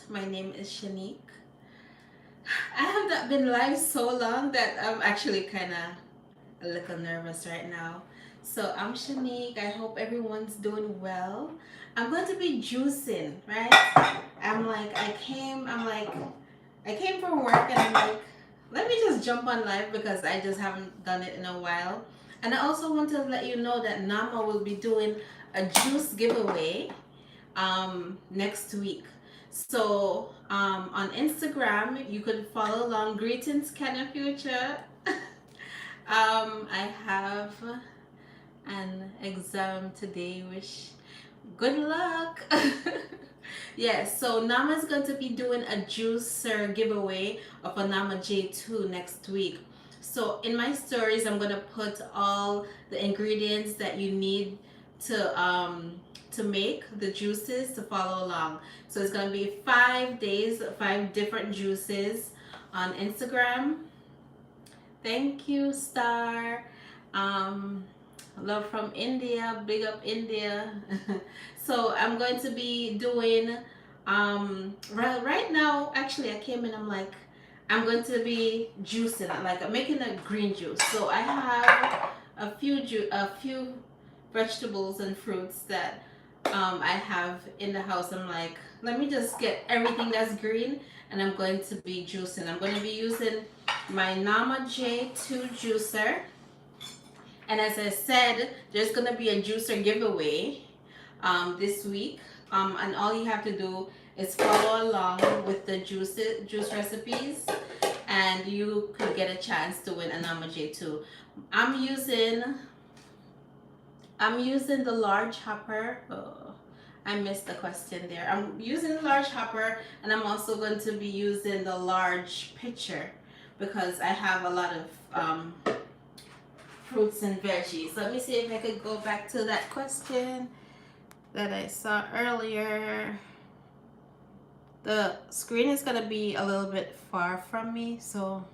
My name is Shanique. I have not been live so long that I'm actually kind of a little nervous right now. So I'm Shanique. I hope everyone's doing well. I'm going to be juicing, right? I came from work and I'm like, let me just jump on live because I just haven't done it in a while. And I also want to let you know that Nama will be doing a juice giveaway next week. So on Instagram, you could follow along. Greetings, Canna Future. I have an exam today. Wish good luck. Yes, so Nama is going to be doing a juicer giveaway of a Nama J2 next week. So in my stories, I'm gonna put all the ingredients that you need to make the juices to follow along. So it's gonna be 5 days, 5 different juices on Instagram. Thank you, Star. Um, Love from India, big up India. So I'm going to be doing right now. Actually, I came in. I'm like, I'm going to be juicing, like I'm making a green juice. So I have a few vegetables and fruits that I have in the house. I'm like, let me just get everything that's green, and I'm going to be juicing. I'm going to be using my Nama J2 juicer. And as I said, there's gonna be a juicer giveaway this week. And all you have to do is follow along with the juice recipes, and you could get a chance to win a Nama J2. I'm using I'm using the large hopper. Oh, I missed the question there. I'm using the large hopper, and I'm also going to be using the large pitcher because I have a lot of fruits and veggies. Let me see if I could go back to that question that I saw earlier. The screen is gonna be a little bit far from me, so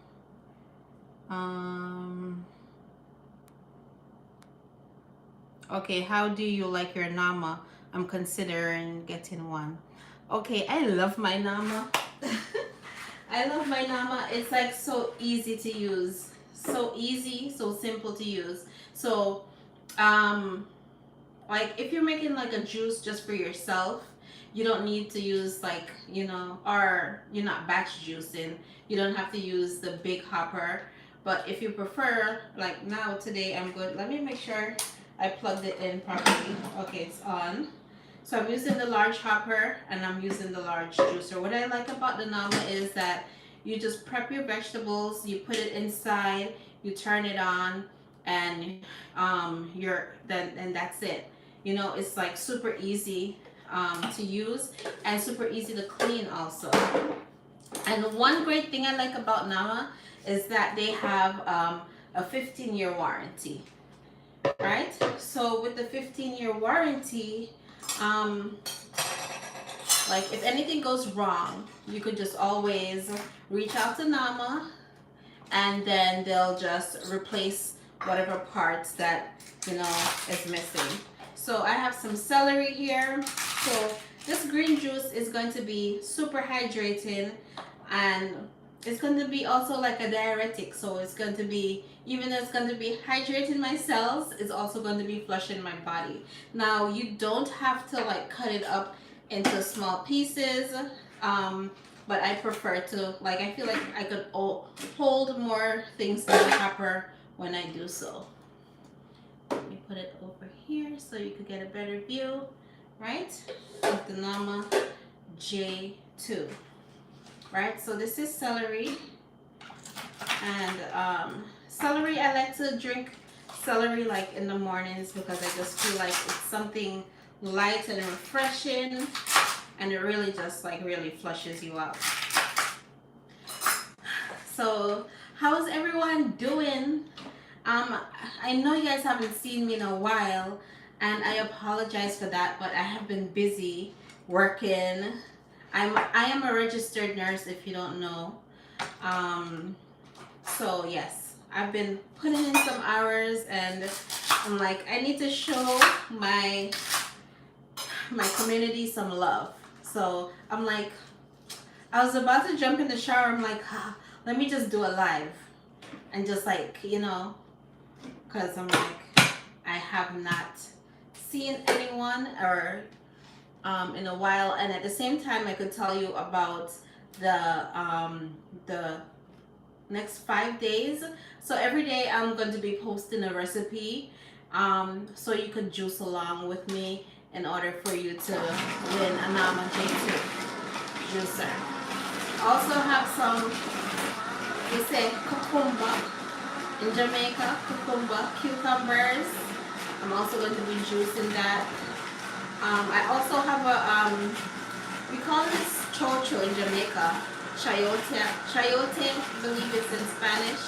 okay, how do you like your Nama? I'm considering getting one. Okay, I love my Nama. I love my Nama. It's like so easy to use. So easy, so simple to use. So like if you're making like a juice just for yourself, you don't need to use like, or you're not batch juicing, you don't have to use the big hopper. But if you prefer, like now today I'm good. Let me make sure I plugged it in properly. Okay, it's on. So I'm using the large hopper and I'm using the large juicer. What I like about the Nama is that you just prep your vegetables, you put it inside, you turn it on, and and that's it. It's like super easy to use and super easy to clean also. And one great thing I like about Nama is that they have a 15-year warranty, right? So with the 15-year warranty, like if anything goes wrong, you could just always reach out to Nama, and then they'll just replace whatever parts that is missing. So I have some celery here. So this green juice is going to be super hydrating, and it's going to be also like a diuretic. So it's going to be, even though it's going to be hydrating my cells, it's also going to be flushing my body. Now you don't have to like cut it up into small pieces, but I prefer to, like, I feel like I could hold more things in the hopper when I do so. Let me put it over here so you could get a better view, right, of the Nama J2. Right, so this is celery, and celery, I like to drink celery like in the mornings because I just feel like it's something light and refreshing, and it really just like really flushes you out. So how's everyone doing? I know you guys haven't seen me in a while, and I apologize for that, but I have been busy working. I am a registered nurse, if you don't know. So yes, I've been putting in some hours, and I'm like, I need to show my community some love. So I'm like, I was about to jump in the shower. I'm like, ah, let me just do a live. And just like, because I'm like, I have not seen anyone or in a while. And at the same time, I could tell you about the next 5 days. So every day I'm going to be posting a recipe. So you could juice along with me in order for you to win a Nama J2 juicer. Also have some, we say cucumber in Jamaica, cucumbers. I'm also going to be juicing that. I also have we call this chocho in Jamaica, chayote, I believe it's in Spanish.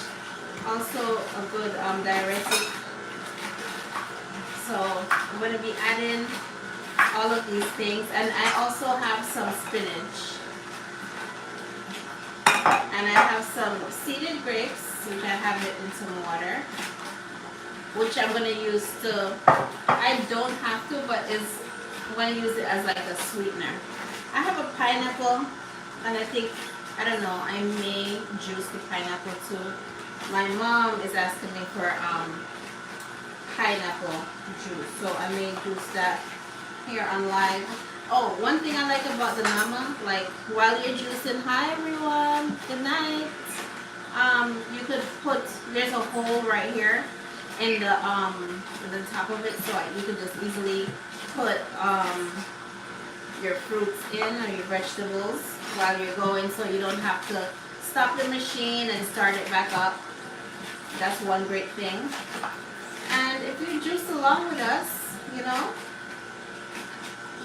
Also a good diuretic. So I'm going to be adding all of these things, and I also have some spinach, and I have some seeded grapes, which I have it in some water, which I'm going to use to, I don't have to, but I'm going to use it as like a sweetener. I have a pineapple, and I don't know, I may juice the pineapple too. My mom is asking me for pineapple juice, so I may juice that here on live. Oh, one thing I like about the Nama, like while you're juicing, hi everyone, good night. You could put, there's a hole right here in the top of it, so you could just easily put your fruits in or your vegetables while you're going, so you don't have to stop the machine and start it back up. That's one great thing. And if you juice along with us,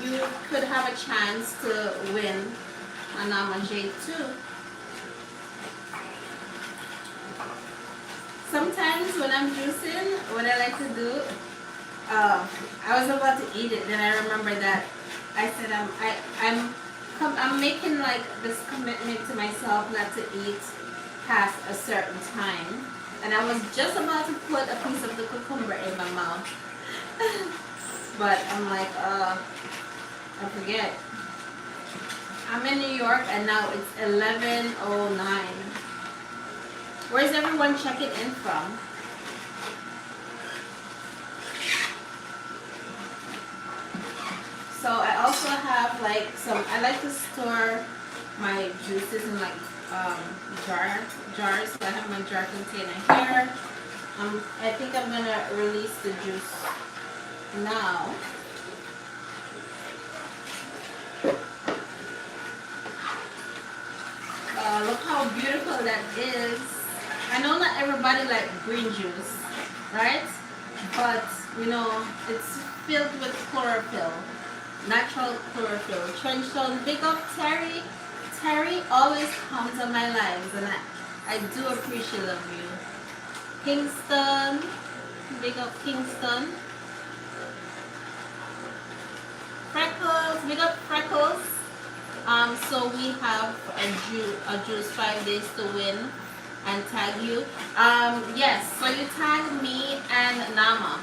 you could have a chance to win a Nama J2. Sometimes when I'm juicing, what I like to do, I was about to eat it, then I remember that I said I'm making like this commitment to myself not to eat past a certain time. And I was just about to put a piece of the cucumber in my mouth. But I'm like, I forget. I'm in New York and now it's 11:09. Where's everyone checking in from? So I also have like I like to store my juices in like jars. So I have my jar container here. I think I'm gonna release the juice now. Look how beautiful that is. I know not everybody like green juice, right? But it's filled with chlorophyll, natural chlorophyll. Trenchtown, big up Terry. Terry always comes on my lives, and I do appreciate of you. Kingston, big up Kingston. Freckles, big up Freckles. So we have a juice 5 days to win and tag you. Yes, so you tag me and Nama.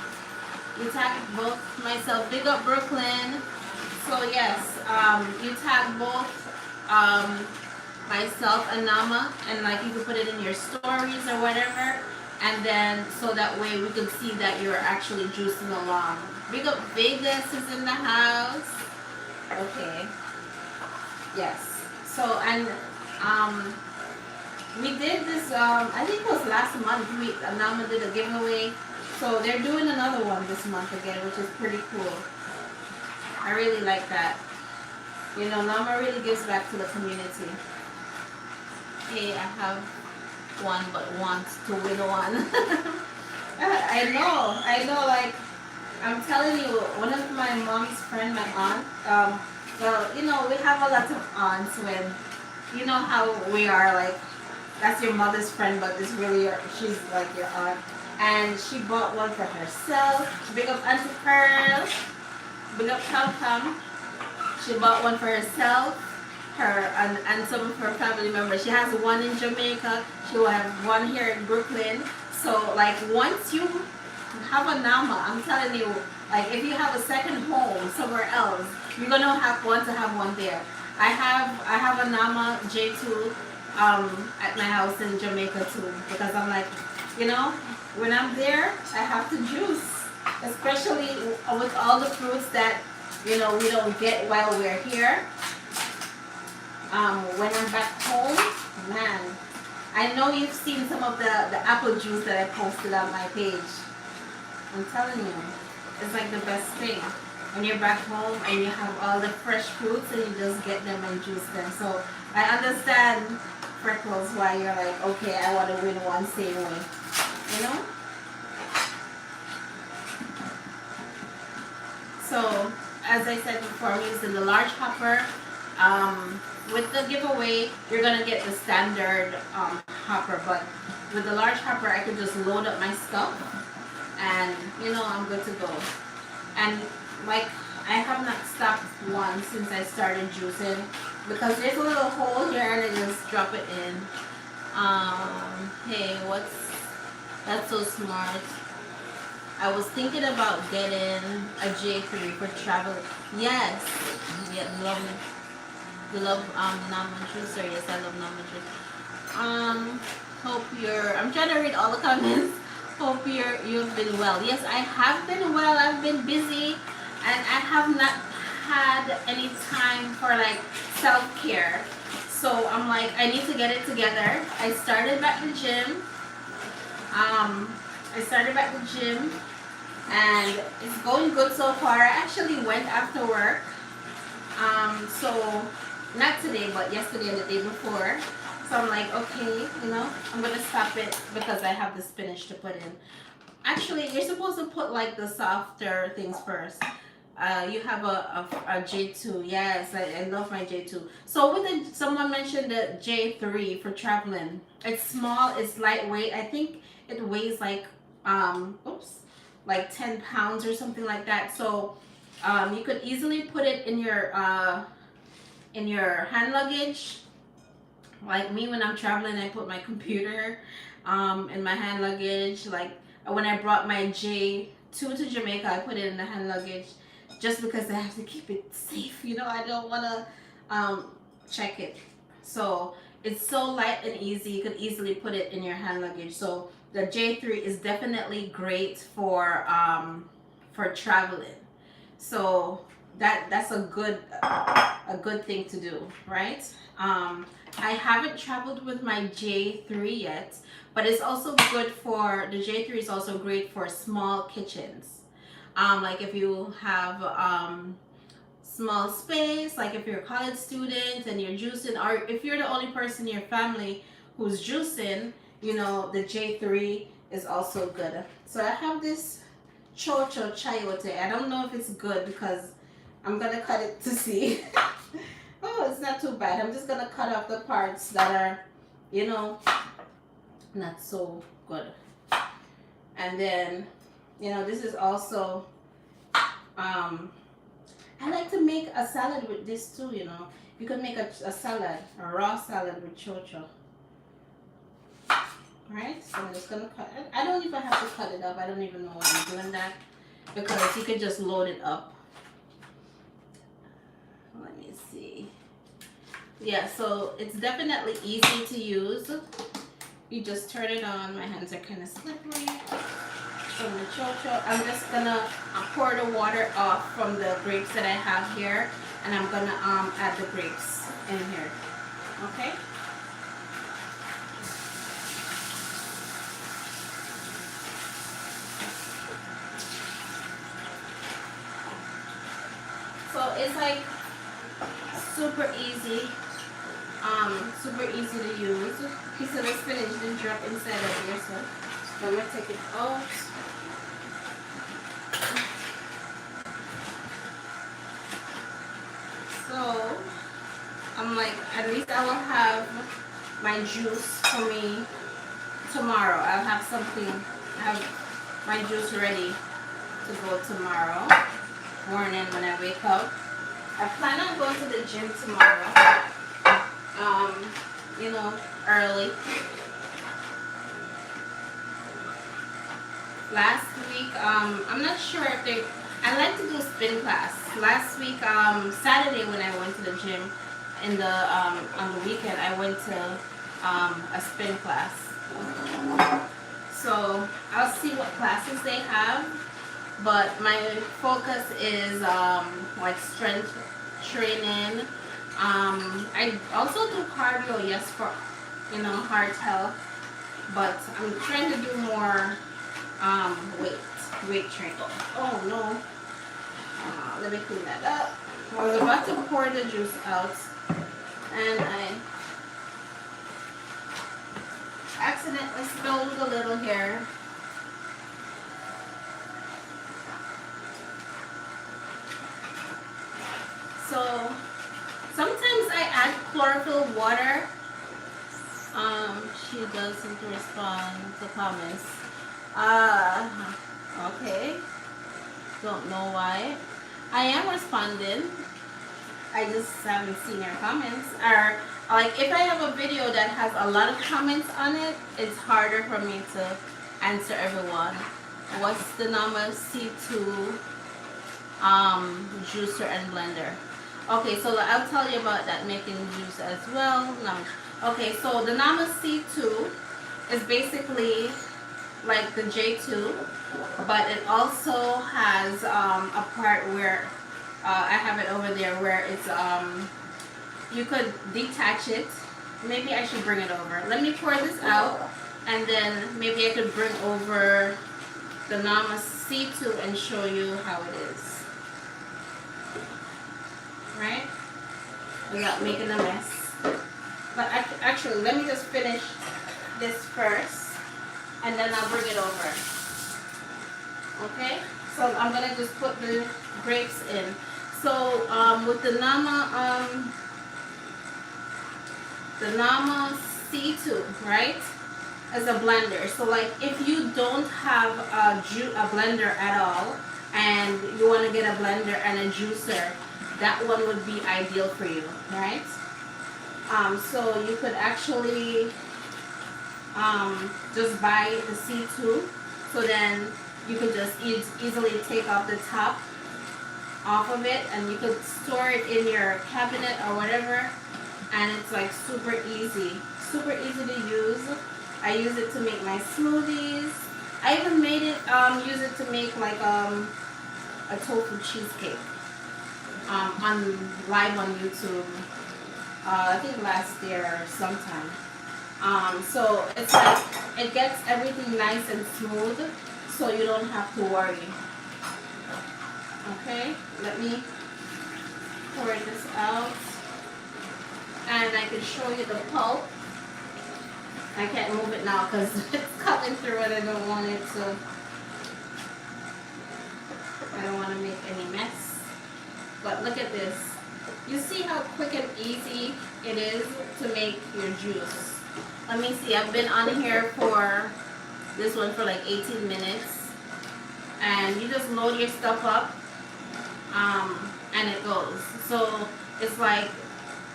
You tag both myself. Big up Brooklyn. So yes, you tag both myself and Nama, and like you can put it in your stories or whatever, and then so that way we can see that you're actually juicing along. Big up Vegas is in the house. Okay. Yes. So and we did this. I think it was last month. Nama did a giveaway. So they're doing another one this month again, which is pretty cool. I really like that. Nama really gives back to the community. Hey, I have one but wants to win one. I know, like, I'm telling you, one of my mom's friend, my aunt, well, we have a lot of aunts when, how we are, like, that's your mother's friend, but this really, she's like your aunt. And she bought one for herself. Big up Auntie Pearl. Big up Calcam. She bought one for herself, and some of her family members. She has one in Jamaica. She will have one here in Brooklyn. So like once you have a Nama, I'm telling you, like if you have a second home somewhere else, you're gonna want to have one there. I have a Nama J2 at my house in Jamaica too, because I'm like, you know, when I'm there, I have to juice, especially with all the fruits that we don't get while we're here. When I'm back home, man, I know you've seen some of the apple juice that I posted on my page. I'm telling you, it's like the best thing. When you're back home and you have all the fresh fruits and you just get them and juice them. So I understand, Freckles, why you're like, okay, I want to win one same way. You know? So, as I said before, I'm using the large hopper. With the giveaway, you're going to get the standard hopper. But with the large hopper, I can just load up my stuff. And, I'm good to go. And like, I have not stopped once since I started juicing, because there's a little hole here and I just drop it in. Hey, that's so smart. I was thinking about getting a J3 for travel. Yes. Yeah, love Nama juicer. Yes, I love Nama juice. I'm trying to read all the comments. Hope you've been well. Yes, I have been well. I've been busy, and I have not had any time for like self-care. So I'm like, I need to get it together. I started back the gym. And it's going good so far. I actually went after work. So not today, but yesterday and the day before. So I'm like, okay, I'm gonna stop it because I have the spinach to put in. Actually, you're supposed to put like the softer things first. You have a J2. Yes, I love my J2. So someone mentioned the J3 for traveling. It's small, it's lightweight. I think it weighs like like 10 pounds or something like that. So you could easily put it in your hand luggage. Like me, when I'm traveling, I put my computer in my hand luggage. Like when I brought my J2 to Jamaica, I put it in the hand luggage just because I have to keep it safe. I don't want to check it. So it's so light and easy. You could easily put it in your hand luggage. So the J3 is definitely great for traveling. So that's a good thing to do, right? I haven't traveled with my J3 yet, but it's also good for, the J3 is also great for small kitchens. Like if you have small space, like if you're a college student and you're juicing, or if you're the only person in your family who's juicing, the J3 is also good. So I have this chocho chayote. I don't know if it's good because I'm gonna cut it to see. Oh, it's not too bad. I'm just gonna cut off the parts that are, not so good. And then, this is also, I like to make a salad with this too, You could make a salad, a raw salad with chocho. Right? So I'm just gonna cut it. I don't even have to cut it up. I don't even know why I'm doing that, because you could just load it up. Let me see. Yeah, so it's definitely easy to use. You just turn it on. My hands are kind of slippery from the chocho. I'm just gonna pour the water off from the grapes that I have here, and I'm gonna add the grapes in here. Okay. So it's like super easy to use. Piece of the spinach didn't drop inside of here, so I'm gonna take it out. So I'm like, at least I will have my juice for me tomorrow. I'll have my juice ready to go tomorrow morning when I wake up. I plan on going to the gym tomorrow. Early. Last week, I'm not sure if I like to do spin class. Last week, Saturday when I went to the gym, in the on the weekend I went to a spin class. So I'll see what classes they have, but my focus is like strength training. I also do cardio, yes, for heart health, but I'm trying to do more weight training. Oh no. Let me clean that up. I was about to pour the juice out and I accidentally spilled a little here. So sometimes I add chlorophyll water. She doesn't respond to comments. Okay. Don't know why. I am responding. I just haven't seen your comments. Or like if I have a video that has a lot of comments on it, it's harder for me to answer everyone. What's the Nama C2 juicer and blender? Okay, so I'll tell you about that, making juice as well. No. Okay, so the Nama C2 is basically like the J2, but it also has a part where I have it over there where it's you could detach it. Maybe I should bring it over. Let me pour this out, and then maybe I could bring over the Nama C2 and show you how it is. Right? Without making a mess. But actually, let me just finish this first, and then I'll bring it over. Okay? So I'm gonna just put the grapes in. So with the Nama C2, right, as a blender. So like if you don't have a blender at all, and you want to get a blender and a juicer, that one would be ideal for you, right? So you could actually just buy the C2, so then you could just easily take off the top off of it, and you could store it in your cabinet or whatever, and it's like super easy to use. I use it to make my smoothies. I even made it use it to make like a tofu cheesecake on live on YouTube. I think last year or sometime. So it's like it gets everything nice and smooth, so you don't have to worry. Okay, let me pour this out, and I can show you the pulp. I can't move it now because it's cutting through it. I don't want to make any mess. But look at this. You see how quick and easy it is to make your juice. Let me see. I've been on here for this one for like 18 minutes. And you just load your stuff up. And it goes. So it's like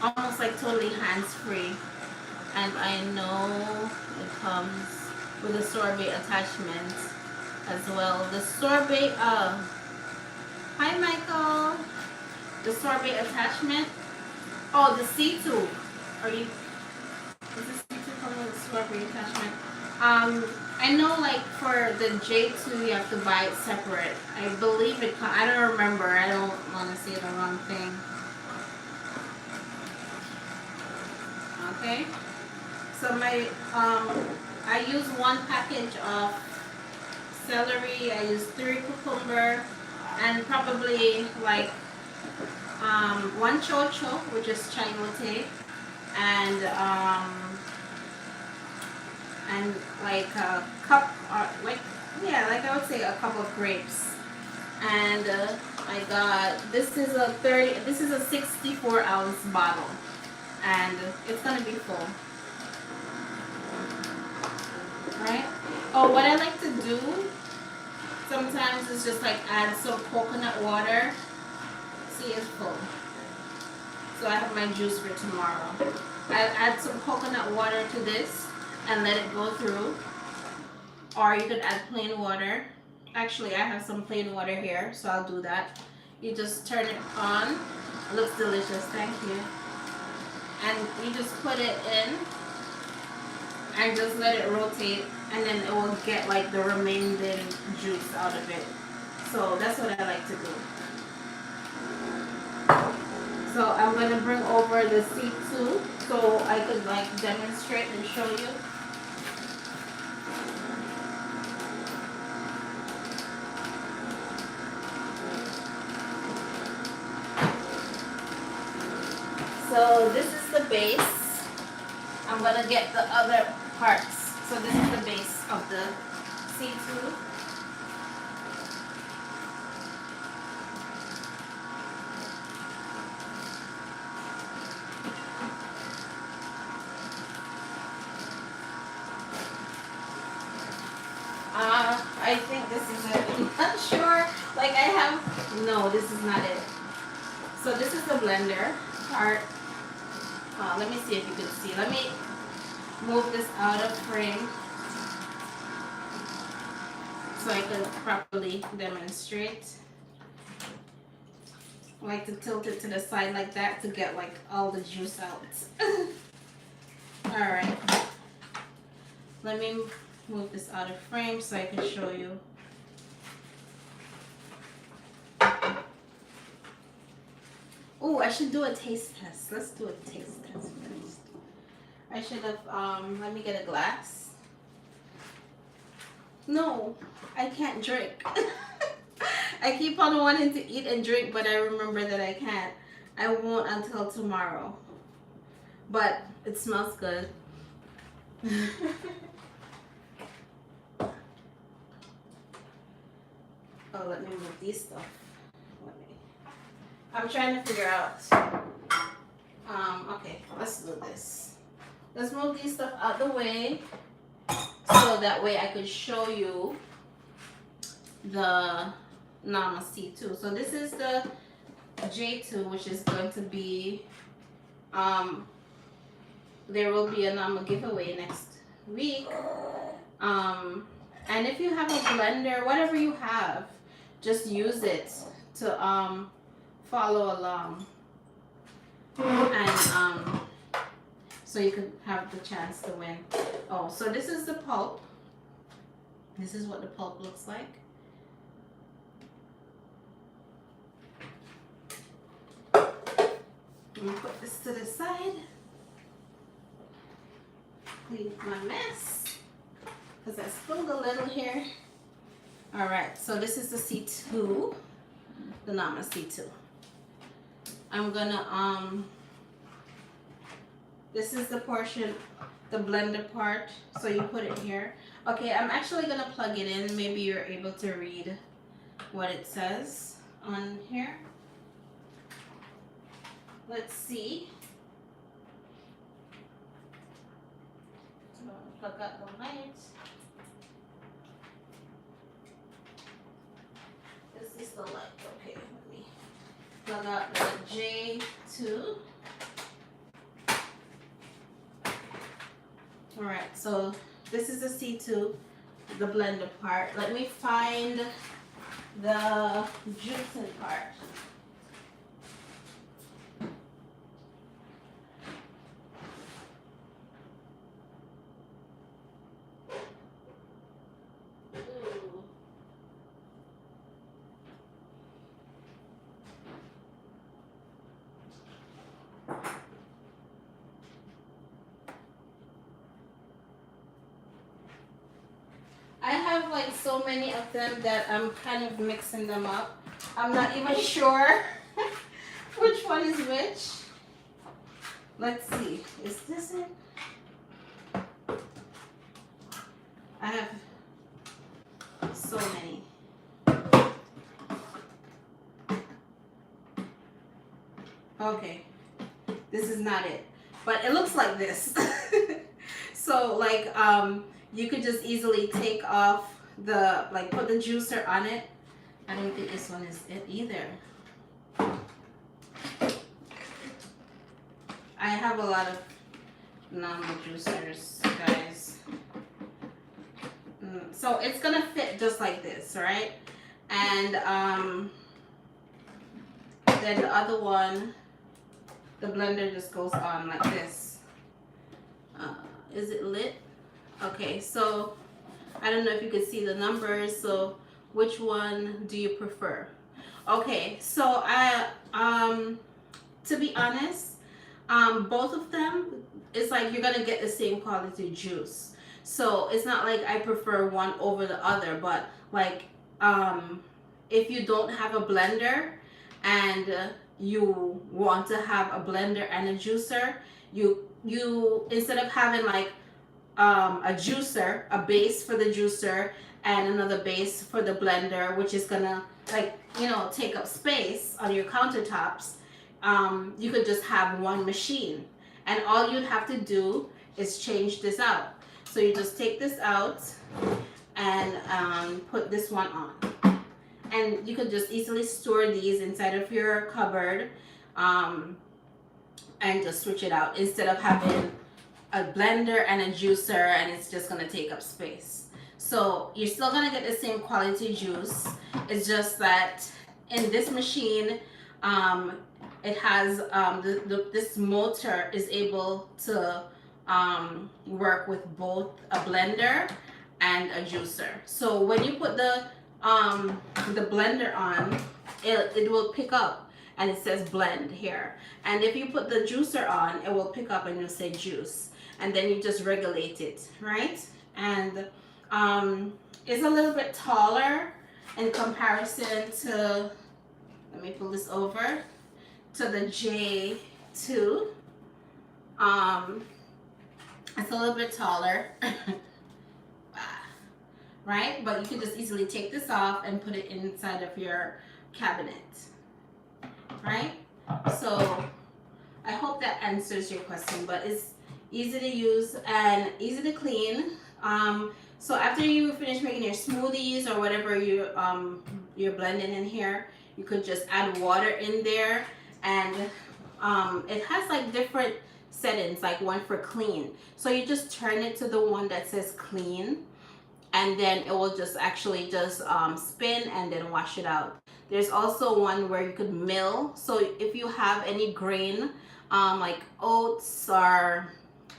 almost like totally hands-free. And I know it comes with a sorbet attachment as well. The sorbet, hi Michael. The sorbet attachment. Oh, the C2. Is the C2 coming with a sorbet attachment? I know like for the J2 you have to buy it separate. I believe it, I don't remember. I don't want to say the wrong thing. Okay. So my, I use 1 package of celery. I use 3 cucumber, and probably like 1 chocho, which is chayote, and like a cup, or like I would say a cup of grapes. And I got, this is a 64-ounce bottle, and it's gonna be full. Right? Oh, what I like to do sometimes is just like add some coconut water. See, it's full. So I have my juice for tomorrow. I'll add some coconut water to this and let it go through. Or you could add plain water. Actually, I have some plain water here, so I'll do that. You just turn it on. It looks delicious. Thank you. and you just put it in and just let it rotate, and then it will get like the remaining juice out of it. So that's what I like to do. So I'm gonna bring over the C2 so I could like demonstrate and show you. So this is the base. I'm gonna get the other parts. So this is the base of the C2. I think this is it. I'm not sure. Like I have, no, this is not it. So this is the blender part. Let me see if you can see. Let me move this out of frame so I can properly demonstrate. I like to tilt it to the side like that to get like all the juice out. Alright. Let me move this out of frame so I can show you. Oh, I should do a taste test. Let's do a taste test first. I should have, let me get a glass. No, I can't drink. I keep on wanting to eat and drink, but I remember that I can't. I won't until tomorrow. But it smells good. Oh, let me move these stuff. I'm trying to figure out. Okay, let's do this. Let's move these stuff out the way so that way I could show you the Nama C2. So this is the J2, which is going to be, there will be a Nama giveaway next week. And if you have a blender, whatever you have, just use it to follow along, and so you could have the chance to win. Oh, so this is the pulp. This is what the pulp looks like. Let me put this to the side. Clean my mess because I spilled a little here. All right, so this is the C2, the Nama C2. I'm gonna, this is the portion, the blender part, so you put it here. Okay, I'm actually gonna plug it in. Maybe you're able to read what it says on here. Let's see. Plug out the lights. This is the light. Okay, let me plug out the J2. Alright, so this is the C2, the blender part. Let me find the juicing part. I have like so many of them that I'm kind of mixing them up. I'm not even sure which one is which. Let's see. Is this it? I have so many. Okay. This is not it. But it looks like this. So like you could just easily take off the, like put the juicer on it. I don't think this one is it either. I have a lot of Nama juicers, guys. So it's gonna fit just like this, right? And then the other one, the blender just goes on like this. Is it lit? Okay, so I don't know if you can see the numbers. So which one do you prefer? Okay, so to be honest, both of them, it's like you're gonna get the same quality juice. So it's not like I prefer one over the other, but like if you don't have a blender and you want to have a blender and a juicer, you instead of having like a juicer, a base for the juicer and another base for the blender, which is gonna like take up space on your countertops, you could just have one machine, and all you'd have to do is change this out. So you just take this out and put this one on, and you could just easily store these inside of your cupboard, and just switch it out instead of having a blender and a juicer and it's just gonna take up space. So you're still gonna get the same quality juice. It's just that in this machine, it has this motor is able to work with both a blender and a juicer. So when you put the blender on, it will pick up and it says blend here. And if you put the juicer on, it will pick up and you'll say juice. And then you just regulate it, right? And it's a little bit taller in comparison to, let me pull this over, to the J2. It's a little bit taller, right? But you can just easily take this off and put it inside of your cabinet, right? So I hope that answers your question, but it's easy to use and easy to clean. So after you finish making your smoothies or whatever you're blending in here, you could just add water in there, and it has like different settings, like one for clean. So you just turn it to the one that says clean, and then it will just actually just spin and then wash it out. There's also one where you could mill. So if you have any grain, like oats or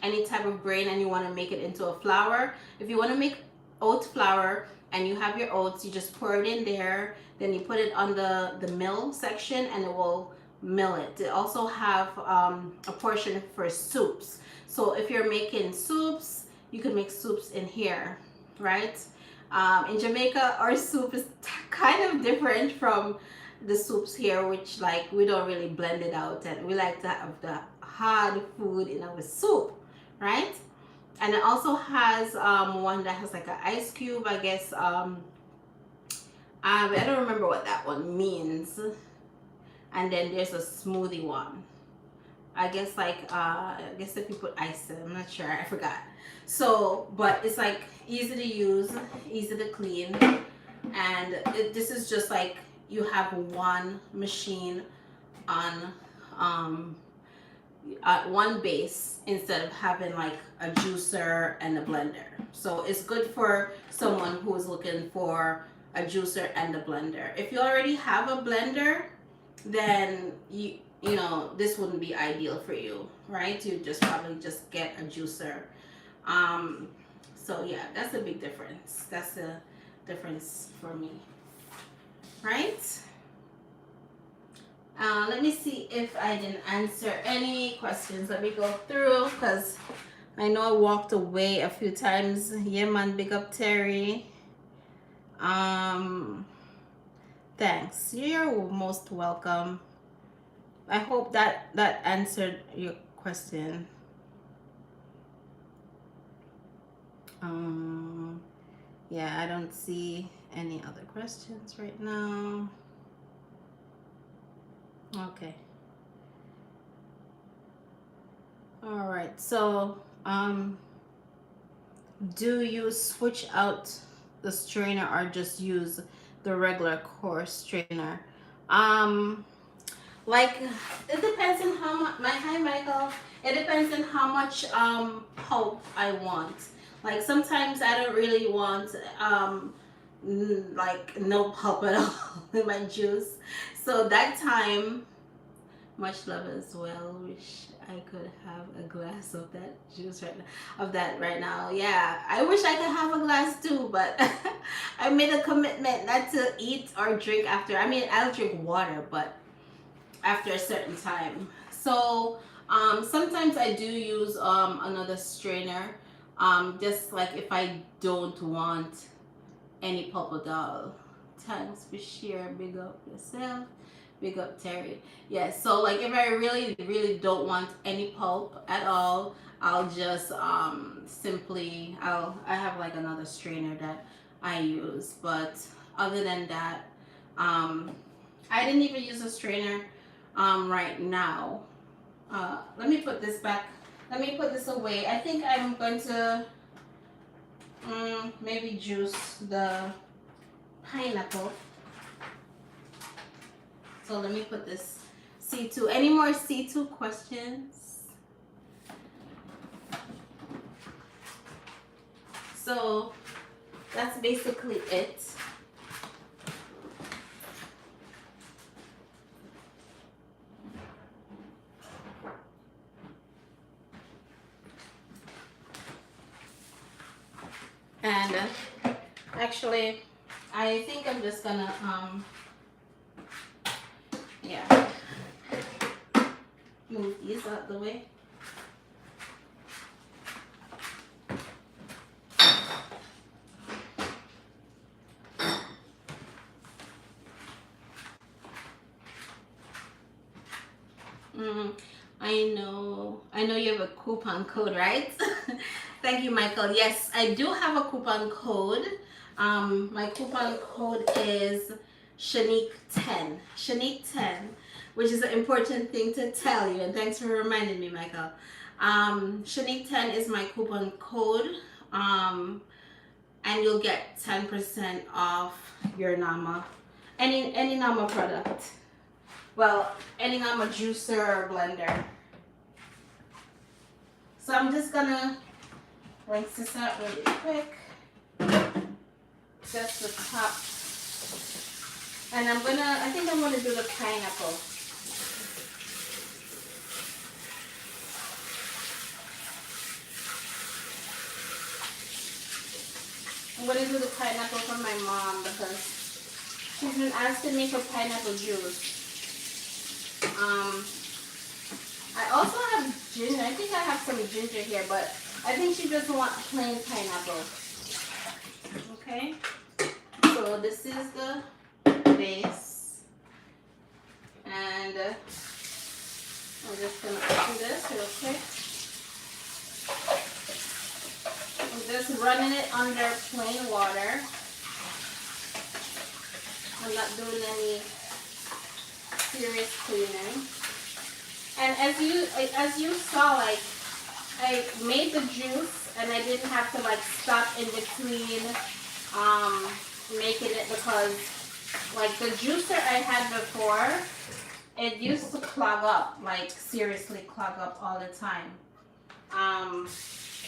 any type of grain, and you want to make it into a flour, if you want to make oat flour and you have your oats, you just pour it in there, then you put it on the mill section and it will mill it. They also have a portion for soups. So if you're making soups, you can make soups in here, right? In Jamaica, our soup is kind of different from the soups here, which like we don't really blend it out, and we like to have the hard food in our soup, right? And it also has one that has like an ice cube, I guess. I don't remember what that one means. And then there's a smoothie one. I guess like I guess if you put ice in, I'm not sure, I forgot. So, but it's like easy to use, easy to clean, and this is just like you have one machine on one base instead of having like a juicer and a blender. So it's good for someone who is looking for a juicer and a blender. If you already have a blender, then you know this wouldn't be ideal for you, right? You just probably just get a juicer. So yeah, that's a big difference. That's the difference for me, right? Let me see if I didn't answer any questions. Let me go through, because I know I walked away a few times. Yeah, man, big up Terry. Thanks. You're most welcome. I hope that answered your question. Yeah, I don't see any other questions right now. Okay. All right. So, do you switch out the strainer or just use the regular coarse strainer? Like it depends on how much. Hi, Michael. It depends on how much pulp I want. Like sometimes I don't really want like no pulp at all in my juice. So that time Much love as well. Wish I could have a glass of that juice right now. Of that right now. Yeah, I wish I could have a glass too, but I made a commitment not to eat or drink after. I mean, I'll drink water, but after a certain time. So sometimes I do use another strainer. Just like if I don't want any purple doll. Thanks for sharing. Big up yourself. Big up Terry. Yes, so like if I really, really don't want any pulp at all, I'll just simply I have like another strainer that I use. But other than that, um I didn't even use a strainer right now. Let me put this back. Let me put this away. I think I'm going to maybe juice the pineapple. So let me put this C2. Any more C2 questions? So that's basically it. And actually, I think I'm just gonna yeah, move these out the way. I know you have a coupon code, right? Thank you, Michael. Yes, I do have a coupon code. My coupon code is Shanique10. Shanique10, which is an important thing to tell you. And thanks for reminding me, Michael. Shanique10 is my coupon code. And you'll get 10% off your Nama. Any Nama product. Well, any Nama juicer or blender. So I'm just gonna rinse this out really quick. Just the top. And I think I'm gonna do the pineapple. I'm gonna do the pineapple for my mom because she's been asking me for pineapple juice. I also have ginger. I think I have some ginger here, but I think she just wants plain pineapple. Okay. So this is the base, and I'm just gonna open this real quick. I'm just running it under plain water. I'm not doing any serious cleaning. And as you saw, like I made the juice and I didn't have to like stop in between making it, because like the juicer I had before, it used to clog up, like seriously clog up all the time.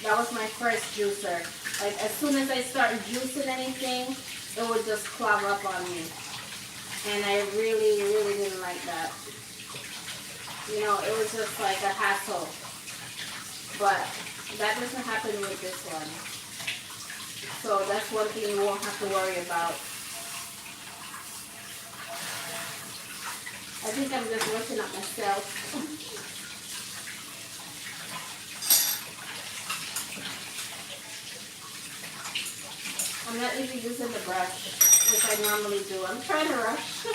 That was my first juicer. Like as soon as I start juicing anything, it would just clog up on me. And I really, really didn't like that. You know, it was just like a hassle. But that doesn't happen with this one. So that's one thing you won't have to worry about. I think I'm just working up myself. I'm not even using the brush, which I normally do. I'm trying to rush.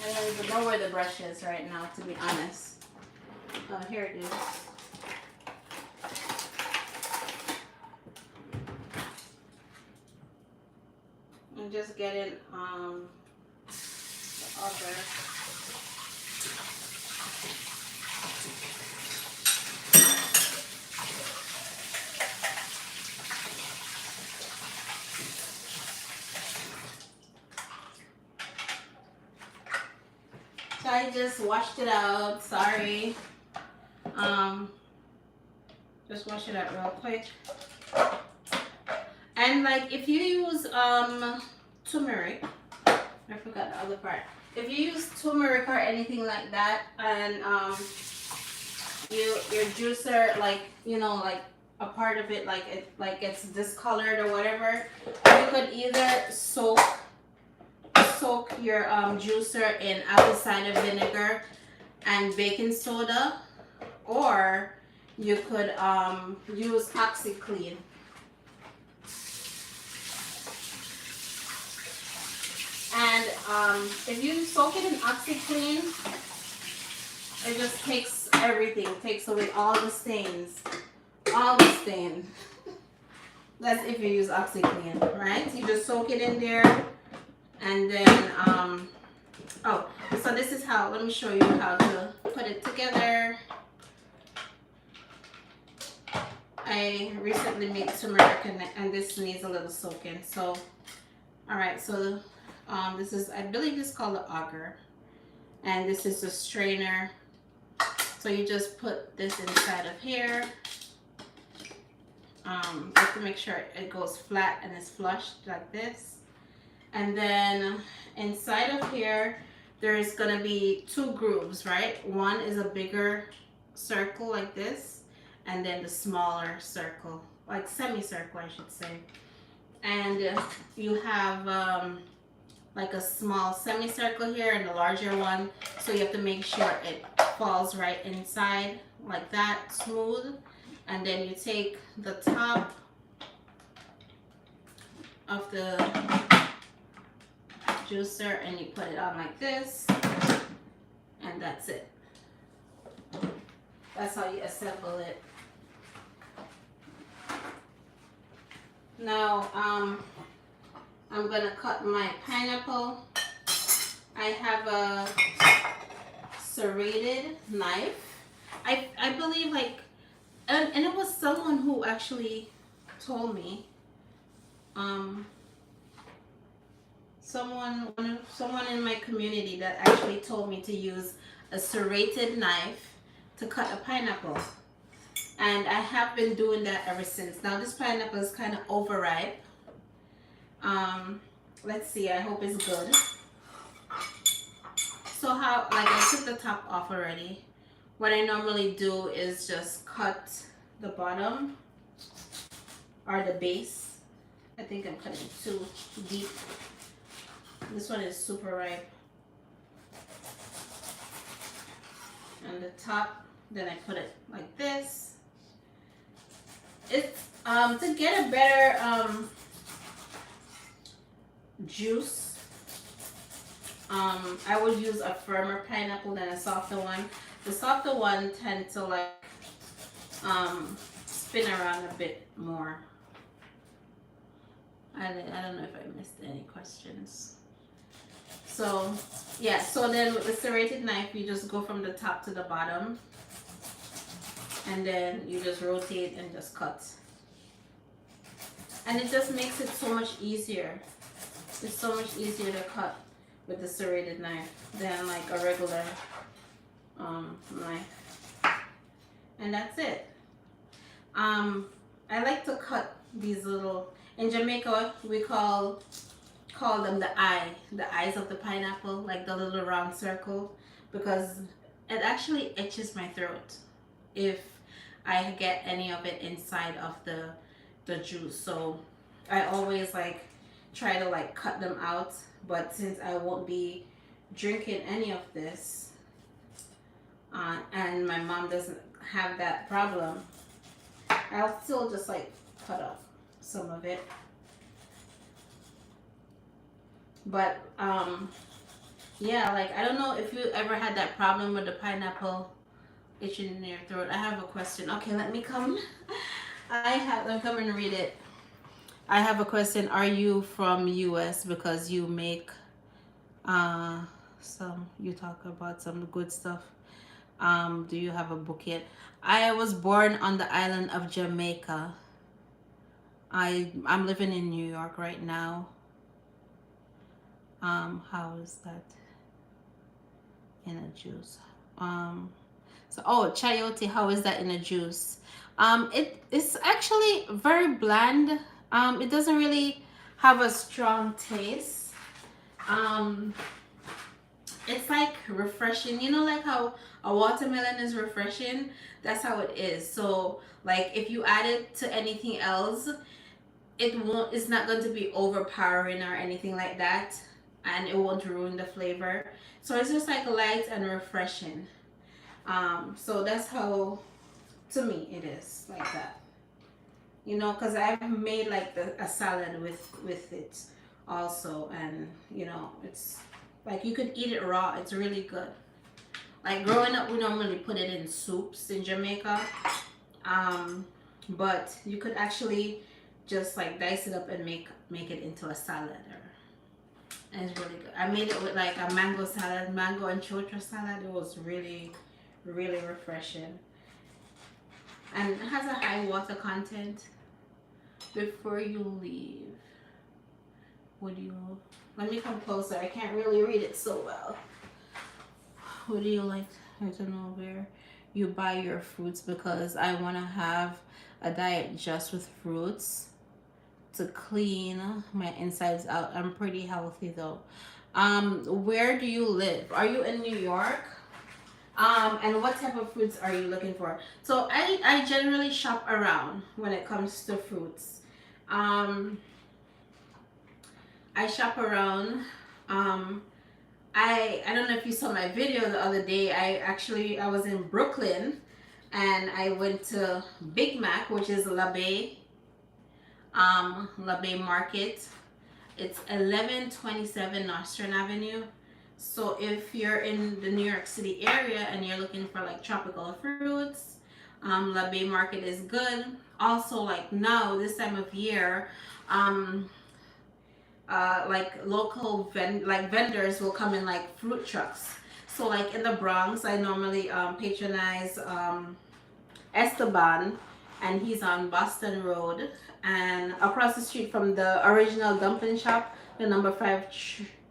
I don't even know where the brush is right now, to be honest. Oh, here it is. I'm just getting the other. So I just washed it out. Sorry. Just wash it out real quick. And like if you use turmeric, I forgot the other part. If you use turmeric or anything like that, and your juicer, like, you know, like a part of it, like it like gets discolored or whatever, you could either soak your juicer in apple cider vinegar and baking soda, or you could use OxyClean. And if you soak it in OxyClean, it just takes everything, takes away all the stains. All the stains. That's if you use OxyClean, right? You just soak it in there, and then oh, so this is how, let me show you how to put it together. I recently made turmeric, and this needs a little soaking. So, all right, so this is, I believe this is called the auger, and this is the strainer. So you just put this inside of here. Just to make sure it goes flat and is flushed like this. And then inside of here, there's gonna be two grooves, right? One is a bigger circle like this, and then the smaller circle, like semicircle, I should say. And you have like a small semicircle here and a larger one, so you have to make sure it falls right inside like that, smooth. And then you take the top of the juicer and you put it on like this, and that's it. That's how you assemble it. Now I'm gonna cut my pineapple. I have a serrated knife. I believe, like, and it was someone who actually told me, someone in my community that actually told me to use a serrated knife to cut a pineapple. And I have been doing that ever since. Now this pineapple is kind of overripe. Let's see, I hope it's good. So how, like, I took the top off already. What I normally do is just cut the bottom or the base. I think I'm cutting too deep. This one is super ripe. And the top, then I put it like this. It's to get a better juice. I would use a firmer pineapple than a softer one. The softer one tend to like spin around a bit more. I don't know if I missed any questions. So yeah, so then with the serrated knife, you just go from the top to the bottom, and then you just rotate and just cut. And it just makes it so much easier. It's so much easier to cut with the serrated knife than like a regular knife. And that's it. I like to cut these little, in Jamaica we call them the eyes of the pineapple, like the little round circle, because it actually itches my throat if I get any of it inside of the juice. So I always like try to like cut them out, but since I won't be drinking any of this, and my mom doesn't have that problem, I'll still just like cut off some of it. But yeah, like, I don't know if you ever had that problem with the pineapple itching in your throat. I have a question. Okay, let me come. Let me come and read it. I have a question. Are you from US? Because you make you talk about some good stuff. Do you have a book yet? I was born on the island of Jamaica. I'm living in New York right now. How is that in a juice? So, oh, chayote, how is that in a juice? It's actually very bland. It doesn't really have a strong taste. Um, it's like refreshing. You know, like how a watermelon is refreshing? That's how it is. So, like if you add it to anything else, it's not going to be overpowering or anything like that, and it won't ruin the flavor. So it's just like light and refreshing. So that's how, to me, it is like that. You know, because I've made like a salad with it also, and you know, it's like you could eat it raw. It's really good. Like growing up, we normally put it in soups in Jamaica, um, but you could actually just like dice it up and make it into a salad. And it's really good. I made it with like a mango salad, mango and chocho salad. It was really, really refreshing, and it has a high water content. Before you leave, would you? Let me come closer. I can't really read it so well. Would you like? I don't know where you buy your fruits, because I want to have a diet just with fruits to clean my insides out. I'm pretty healthy though. Where do you live? Are you in New York? And what type of fruits are you looking for? So I generally shop around when it comes to fruits. Um, I shop around. Um, I don't know if you saw my video the other day. I was in Brooklyn, and I went to Big Mac, which is La Bay Market. It's 1127 Nostrand Avenue. So if you're in the New York City area and you're looking for like tropical fruits, La Bay Market is good. Also, like now this time of year, um, like local vendors will come in like fruit trucks. So like in the Bronx, I normally patronize Esteban, and he's on Boston Road, and across the street from the original dumpling shop, the number 5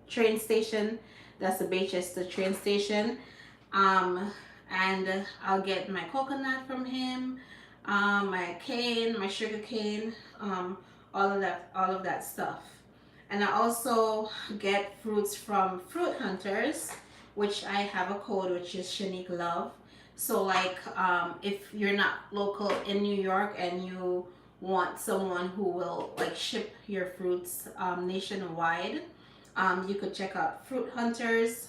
train station. That's the Baychester train station. And I'll get my coconut from him, my cane, my sugar cane, all of that stuff. And I also get fruits from Fruit Hunters, which I have a code, which is Shanique Love. So like if you're not local in New York and you want someone who will like ship your fruits nationwide, you could check out Fruit Hunters.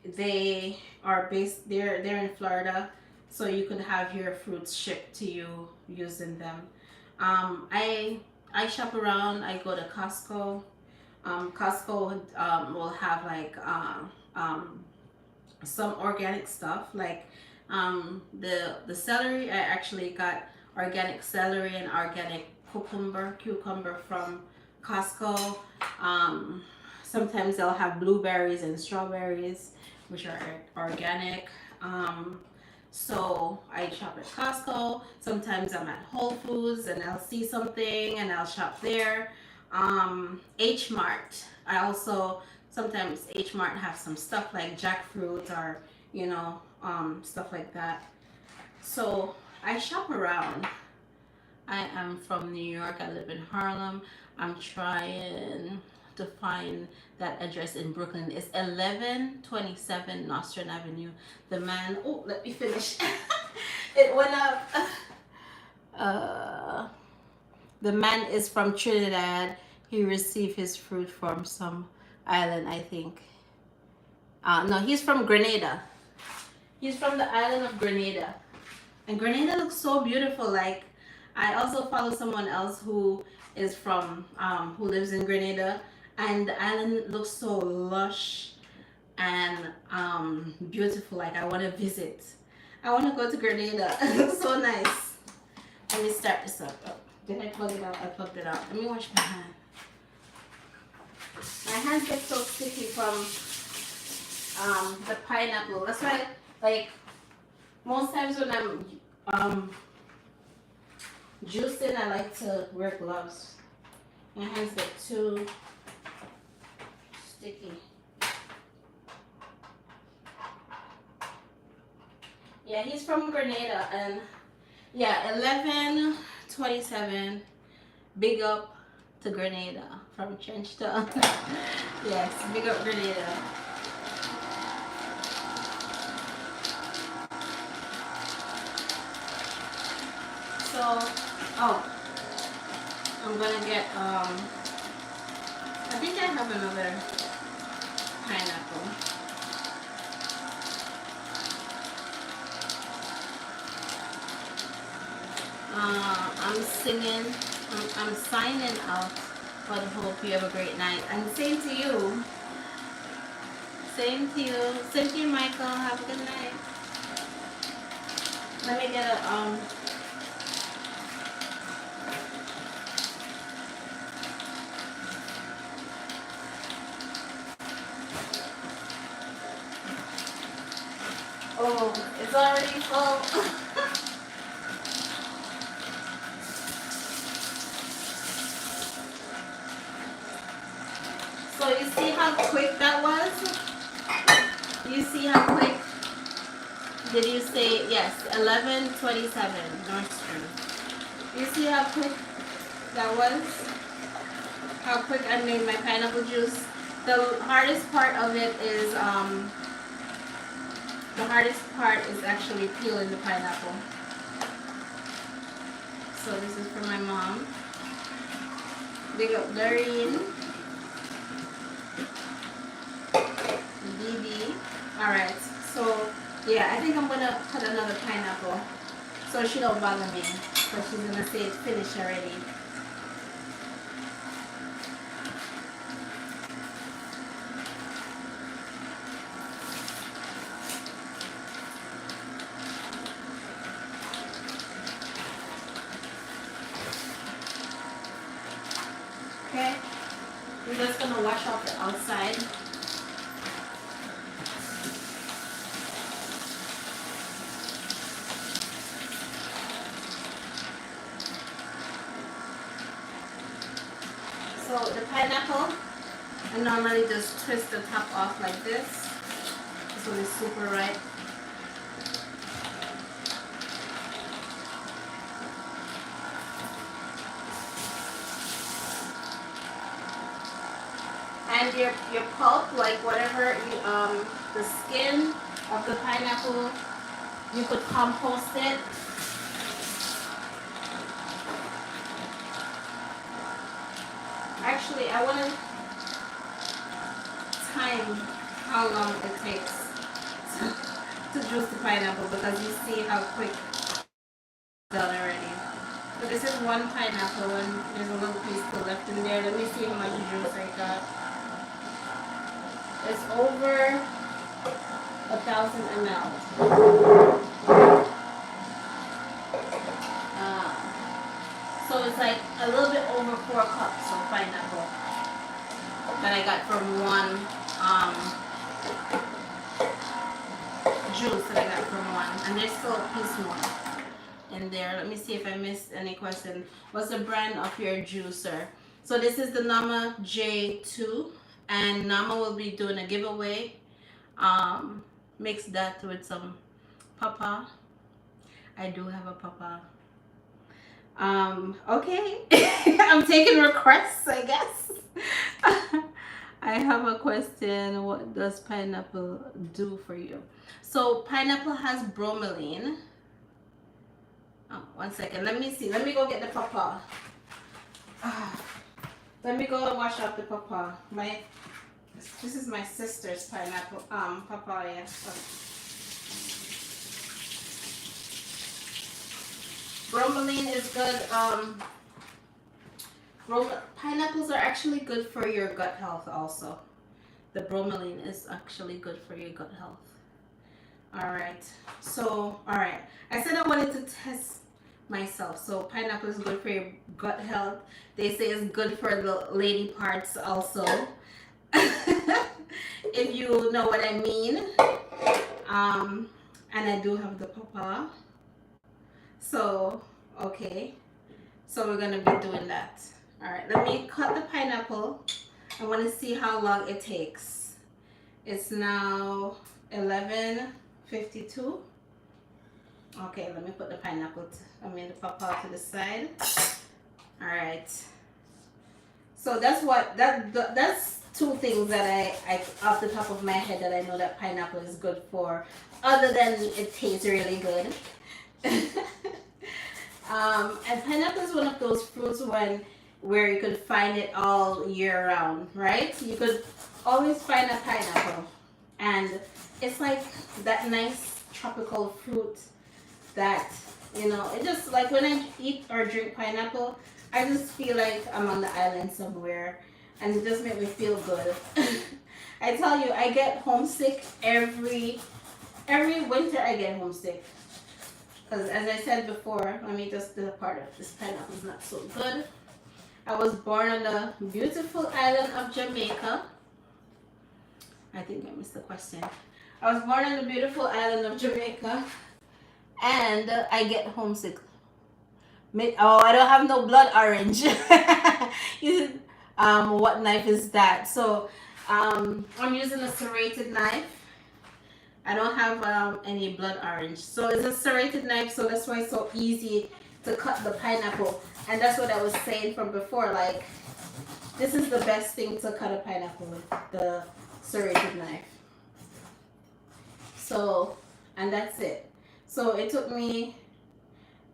They are based they're in Florida, so you could have your fruits shipped to you using them. I shop around. I go to Costco. Costco will have like some organic stuff, like the celery. I actually got organic celery and organic cucumber from Costco. Sometimes they'll have blueberries and strawberries, which are organic. So I shop at Costco. Sometimes I'm at Whole Foods and I'll see something and I'll shop there. H Mart. I also sometimes H Mart have some stuff like jackfruit or stuff like that. So I shop around. I am from New York. I live in Harlem. I'm trying to find that address in Brooklyn. It's 1127 Nostrand Avenue. The man, oh, let me finish. It went up. The man is from Trinidad. He received his fruit from some island, I think. No, he's from Grenada. He's from the island of Grenada. And Grenada looks so beautiful. Like, I also follow someone else who is from, who lives in Grenada. And the island looks so lush and beautiful. Like, I want to visit. I want to go to Grenada. It looks so nice. Let me start this up. Oh, did I plug it out? I plugged it out. Let me wash my hand. My hands get so sticky from the pineapple. That's why, like, most times when I'm juicing, I like to wear gloves. My hands get too sticky. Yeah, he's from Grenada, and yeah, 1127. Big up to Grenada from Trenchtown. Yes, big up Grenada. So, oh, I'm gonna get I think I have another pineapple. I'm singing, I'm signing out, but hope you have a great night. And same to you. Same to you. Same to you, Michael. Have a good night. Let me get a oh, it's already full. So you see how quick that was? You see how quick? Did you say yes? 1127 Nordstrom. You see how quick that was? How quick I made my pineapple juice. The hardest part of it is actually peeling the pineapple. So this is for my mom. Big up Doreen. BB. Alright, so yeah, I think I'm gonna cut another pineapple so she don't bother me. So she's gonna say it's finished already. Okay, I'm just gonna wash off the outside. So the pineapple, I normally just twist the top off like this. This one is super ripe. And your pulp, like whatever you, the skin of the pineapple, you could compost it. Actually, I want to time how long it takes to juice the pineapple because you see how quick it's done already. So this is one pineapple and there's a little piece still left in there. Let me see how much juice I got. It's over 1,000 ml. So it's like a little bit over 4 cups of pineapple that I got from one juice that I got from one. And there's still a piece more in there. Let me see if I missed any question. What's the brand of your juicer? So this is the Nama J2, and Nama will be doing a giveaway. Mix that with some papa. I do have a papa. Okay. I'm taking requests, I guess. I have a question. What does pineapple do for you? So pineapple has bromelain. Oh, 1 second. Let me see. Let me go get the papa. Let me go and wash up the papa. This is my sister's pineapple. Papaya. Bromelain is good. Pineapples are actually good for your gut health also. The bromelain is actually good for your gut health. Alright. So, alright. I said I wanted to test myself. So, pineapple is good for your gut health. They say it's good for the lady parts also. If you know what I mean. And I do have the papa. So, okay. So we're gonna be doing that. Alright, let me cut the pineapple. I want to see how long it takes. It's now 11:52. Okay, let me put the pineapple, the pawpaw to the side. All right. So that's two things that I off the top of my head that I know that pineapple is good for, other than it tastes really good. And pineapple is one of those fruits where you could find it all year round, right? You could always find a pineapple, and it's like that nice tropical fruit that it just like when I eat or drink pineapple, I just feel like I'm on the island somewhere, and it just makes me feel good. I tell you, I get homesick every winter. I get homesick because, as I said before, let me just do a part of this pineapple is not so good. I was born on the beautiful island of Jamaica. I think I missed the question. I was born on the beautiful island of Jamaica, and I get homesick. Oh, I don't have no blood orange. What knife is that? So, I'm using a serrated knife. I don't have any blood orange. So it's a serrated knife, so that's why it's so easy to cut the pineapple. And that's what I was saying from before. Like, this is the best thing to cut a pineapple with, the serrated knife. So, and that's it. So it took me,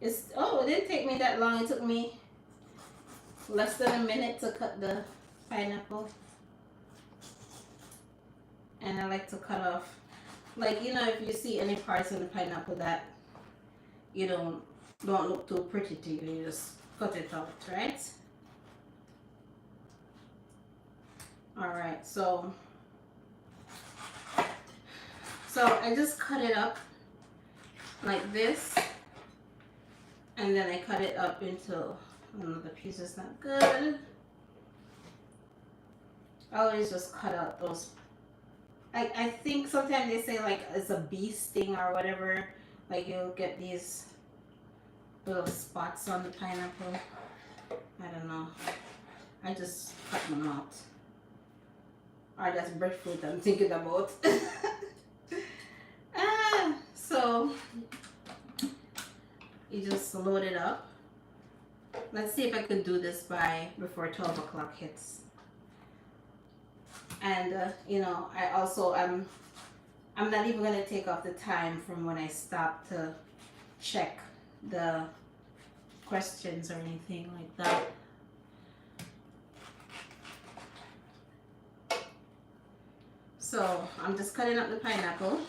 it didn't take me that long. It took me less than a minute to cut the pineapple. And I like to cut off, like, if you see any parts of the pineapple that you don't look too pretty to you, you just cut it out, right? All right, so I just cut it up like this, and then I cut it up into the piece is not good. I always just cut out those. I think sometimes they say like it's a bee sting or whatever, like you'll get these little spots on the pineapple. I don't know. I just cut them out. Or that's breadfruit I'm thinking about. So you just load it up. Let's see if I could do this before 12 o'clock hits. And I'm not even gonna take off the time from when I stop to check the questions or anything like that. So I'm just cutting up the pineapple,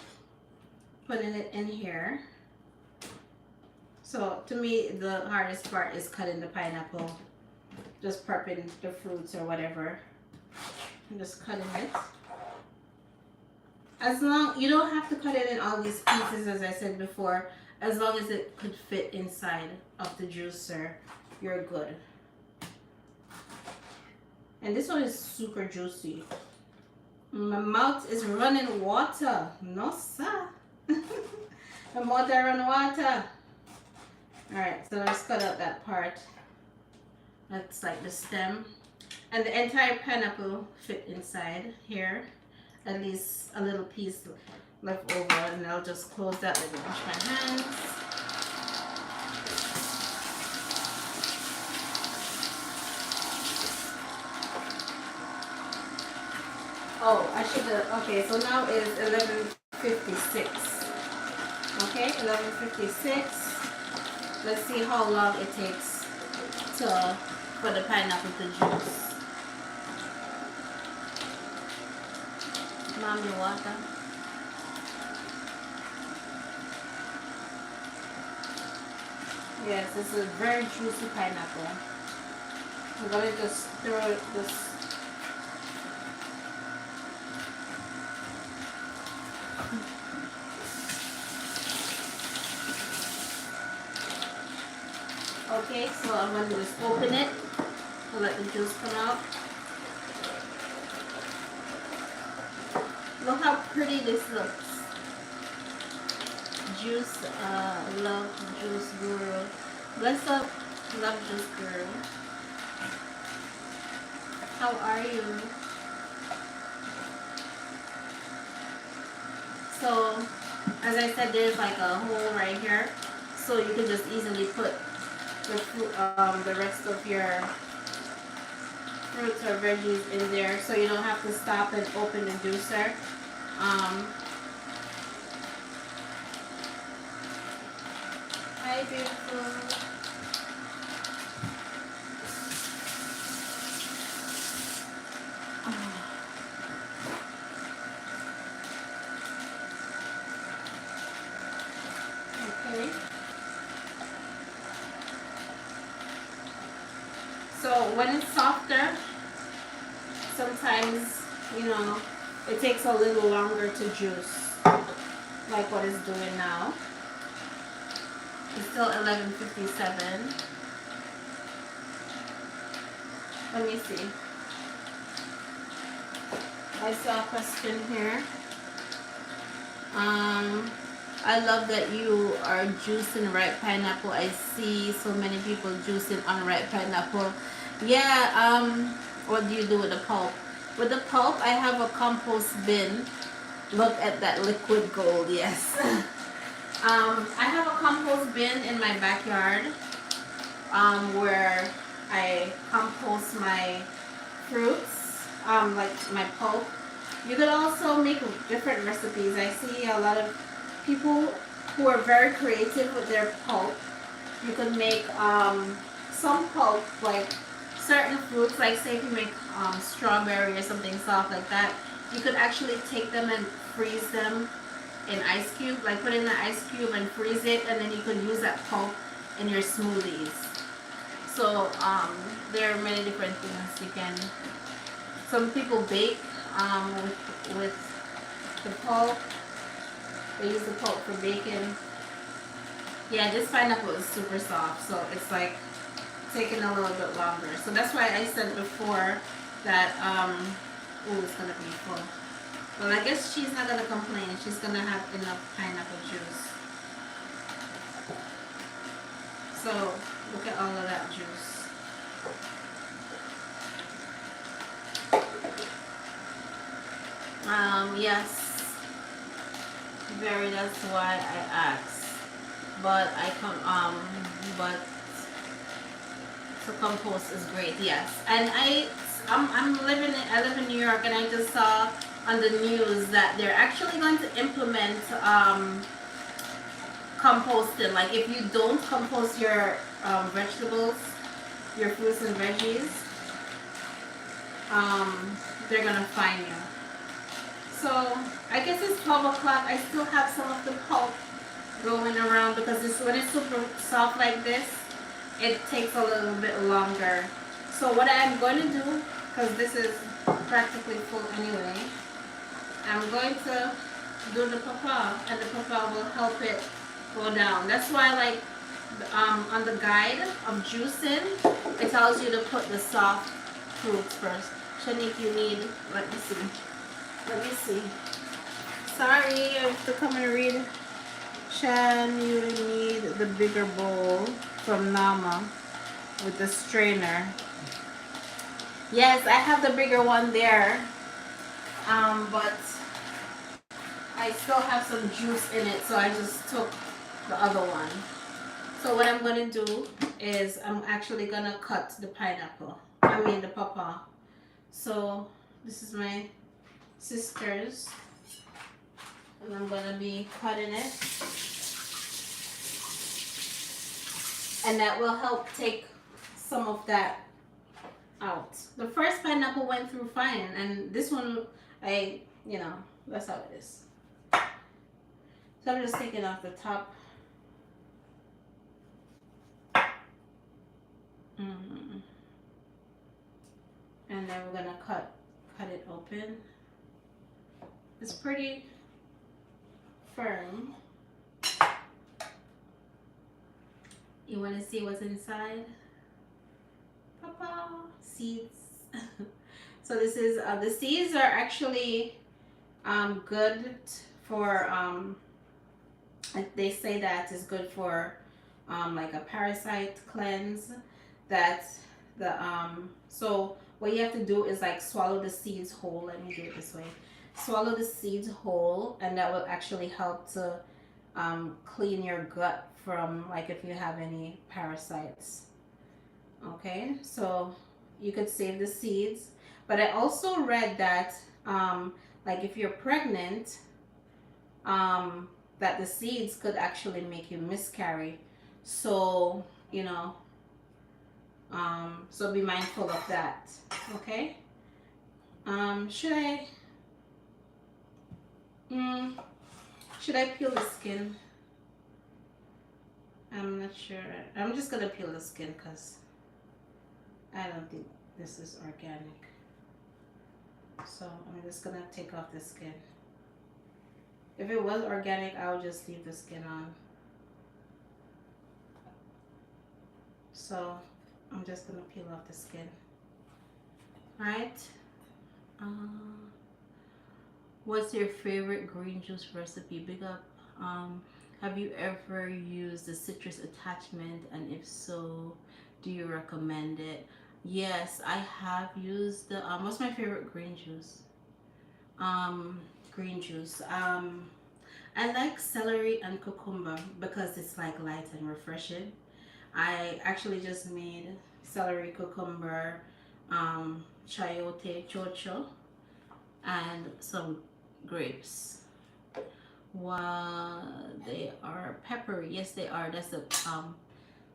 putting it in here. So to me, the hardest part is cutting the pineapple, just prepping the fruits or whatever. I'm just cutting it. As long, you don't have to cut it in all these pieces, as I said before. As long as it could fit inside of the juicer, you're good. And this one is super juicy. My mouth is running water. No, sir. My mouth run water. Alright, so let's cut out that part. That's like the stem. And the entire pineapple fit inside here. At least a little piece left over. And I'll just close that with wash my hands. Oh, I should have, okay, so now is 11:56. Okay, 11:56. Let's see how long it takes for the pineapple to juice. Mommy, water. Yes, this is a very juicy pineapple. I'm gonna just throw this. Okay, so I'm going to just open it to let the juice come out. Look how pretty this looks. Juice, love juice girl. Bless up, love juice girl. How are you? So, as I said, there's like a hole right here. So you can just easily put the rest of your fruits or veggies in there, so you don't have to stop and open the juicer. Hi, beautiful. Okay. So when it's softer, sometimes, you know, it takes a little longer to juice, like what it's doing now. It's still 11:57. Let me see. I saw a question here. I love that you are juicing ripe pineapple. I see so many people juicing unripe pineapple. Yeah, what do you do with the pulp? With the pulp, I have a compost bin. Look at that liquid gold, yes. I have a compost bin in my backyard where I compost my fruits, like my pulp. You could also make different recipes. I see a lot of people who are very creative with their pulp. You could make some pulp, like certain fruits, like say if you make strawberry or something soft like that, you could actually take them and freeze them in ice cube, like put in the ice cube and freeze it, and then you could use that pulp in your smoothies. So there are many different things you can. Some people bake with the pulp. They use the pulp for baking. Yeah, this pineapple is super soft, so it's like taking a little bit longer. So that's why I said before that oh, it's gonna be full. Well, I guess she's not gonna complain. She's gonna have enough pineapple juice. So look at all of that juice. Yes, very. That's why I asked. But but the compost is great. Yes, and I live in New York, and I just saw on the news that they're actually going to implement composting. Like if you don't compost your vegetables, your fruits and veggies, they're gonna fine you. So I guess it's 12 o'clock. I still have some of the pulp going around because when it's super soft like this, it takes a little bit longer. So what I'm going to do, because this is practically full anyway, I'm going to do the papa, and the papa will help it go down. That's why, like, on the guide of juicing, it tells you to put the soft fruits first. Shanique, you need, let me see. Let me see. Sorry, I have to come and read. Shan, you need the bigger bowl from Nama with the strainer. Yes, I have the bigger one there. But I still have some juice in it, so I just took the other one. So what I'm going to do is I'm actually going to cut the pineapple. I mean the pawpaw. So this is my sister's, and I'm going to be cutting it. And that will help take some of that out. The first pineapple went through fine, and this one, that's how it is. So I'm just taking off the top. And then we're gonna cut it open. It's pretty firm. You want to see what's inside? Papa, seeds. So this is the seeds are actually good for they say that is good for like a parasite cleanse. That the so what you have to do is like swallow the seeds whole. Let me do it this way. Swallow the seeds whole, and that will actually help to clean your gut from like if you have any parasites. Okay, so you could save the seeds. But I also read that like if you're pregnant, that the seeds could actually make you miscarry. So, you know, so be mindful of that. Okay. Should I mm, should I peel the skin? I'm not sure. I'm just gonna peel the skin because I don't think this is organic. So I'm just gonna take off the skin. If it was organic, I would just leave the skin on. So I'm just gonna peel off the skin. Right? What's your favorite green juice recipe? Big up. Have you ever used the citrus attachment? And if so, do you recommend it? Yes, I have used the what's my favorite green juice? Green juice. I like celery and cucumber because it's like light and refreshing. I actually just made celery, cucumber, chayote, chocho, and some grapes. Well, they are peppery. Yes, they are. That's the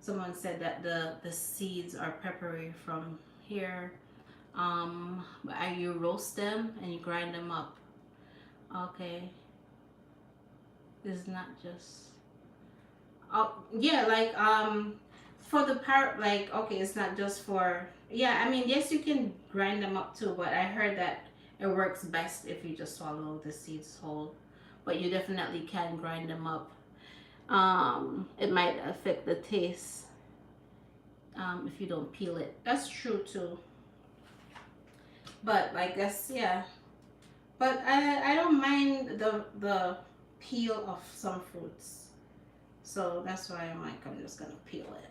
someone said that the seeds are peppery from here. You roast them and you grind them up. Okay, it's not just. Oh yeah, like for the part like okay, it's not just for yeah. I mean yes, you can grind them up too, but I heard that it works best if you just swallow the seeds whole. But you definitely can grind them up. It might affect the taste if you don't peel it. That's true too. But I guess yeah. But I don't mind the peel of some fruits. So that's why I'm just gonna peel it.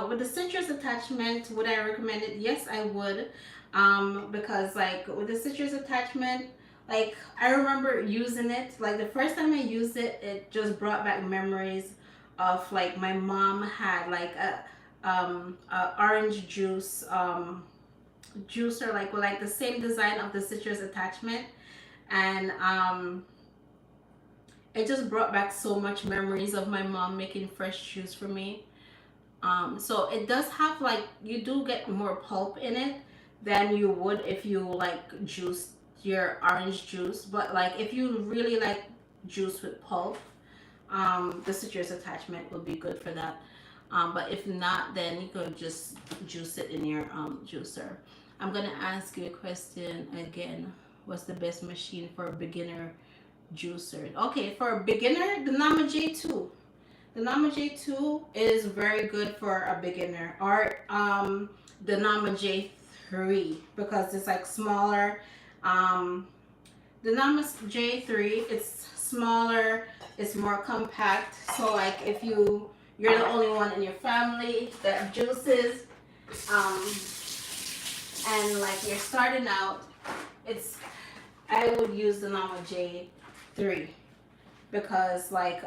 With the citrus attachment, would I recommend it? Yes, I would. Because like with the citrus attachment, like I remember using it. Like the first time I used it, it just brought back memories of like my mom had like a orange juice juicer like with like the same design of the citrus attachment, and it just brought back so much memories of my mom making fresh juice for me. So it does have like you do get more pulp in it than you would if you like juice your orange juice. But like if you really like juice with pulp, the citrus attachment would be good for that. But if not, then you could just juice it in your juicer. I'm gonna ask you a question again. What's the best machine for a beginner juicer? Okay, for a beginner, the Nama J2. The Nama J2 is very good for a beginner, or the Nama J3 because it's like smaller. The Nama J3 it's smaller, it's more compact. So like if you're the only one in your family that juices, and like you're starting out, I would use the Nama J3 because like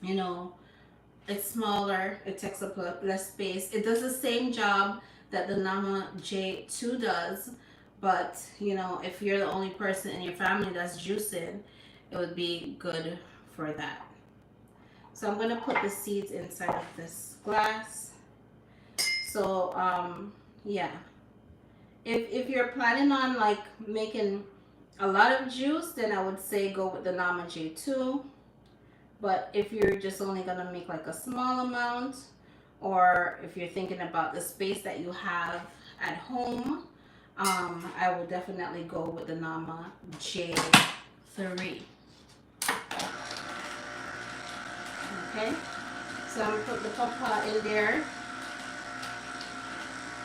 you know, it's smaller, it takes up less space. It does the same job that the Nama J2 does, but you know, if you're the only person in your family that's juicing, it would be good for that. So I'm gonna put the seeds inside of this glass. So yeah, if you're planning on like making a lot of juice, then I would say go with the Nama J2. But if you're just only gonna make like a small amount, or if you're thinking about the space that you have at home, I will definitely go with the Nama J3. Okay, so I'm gonna put the pawpaw in there,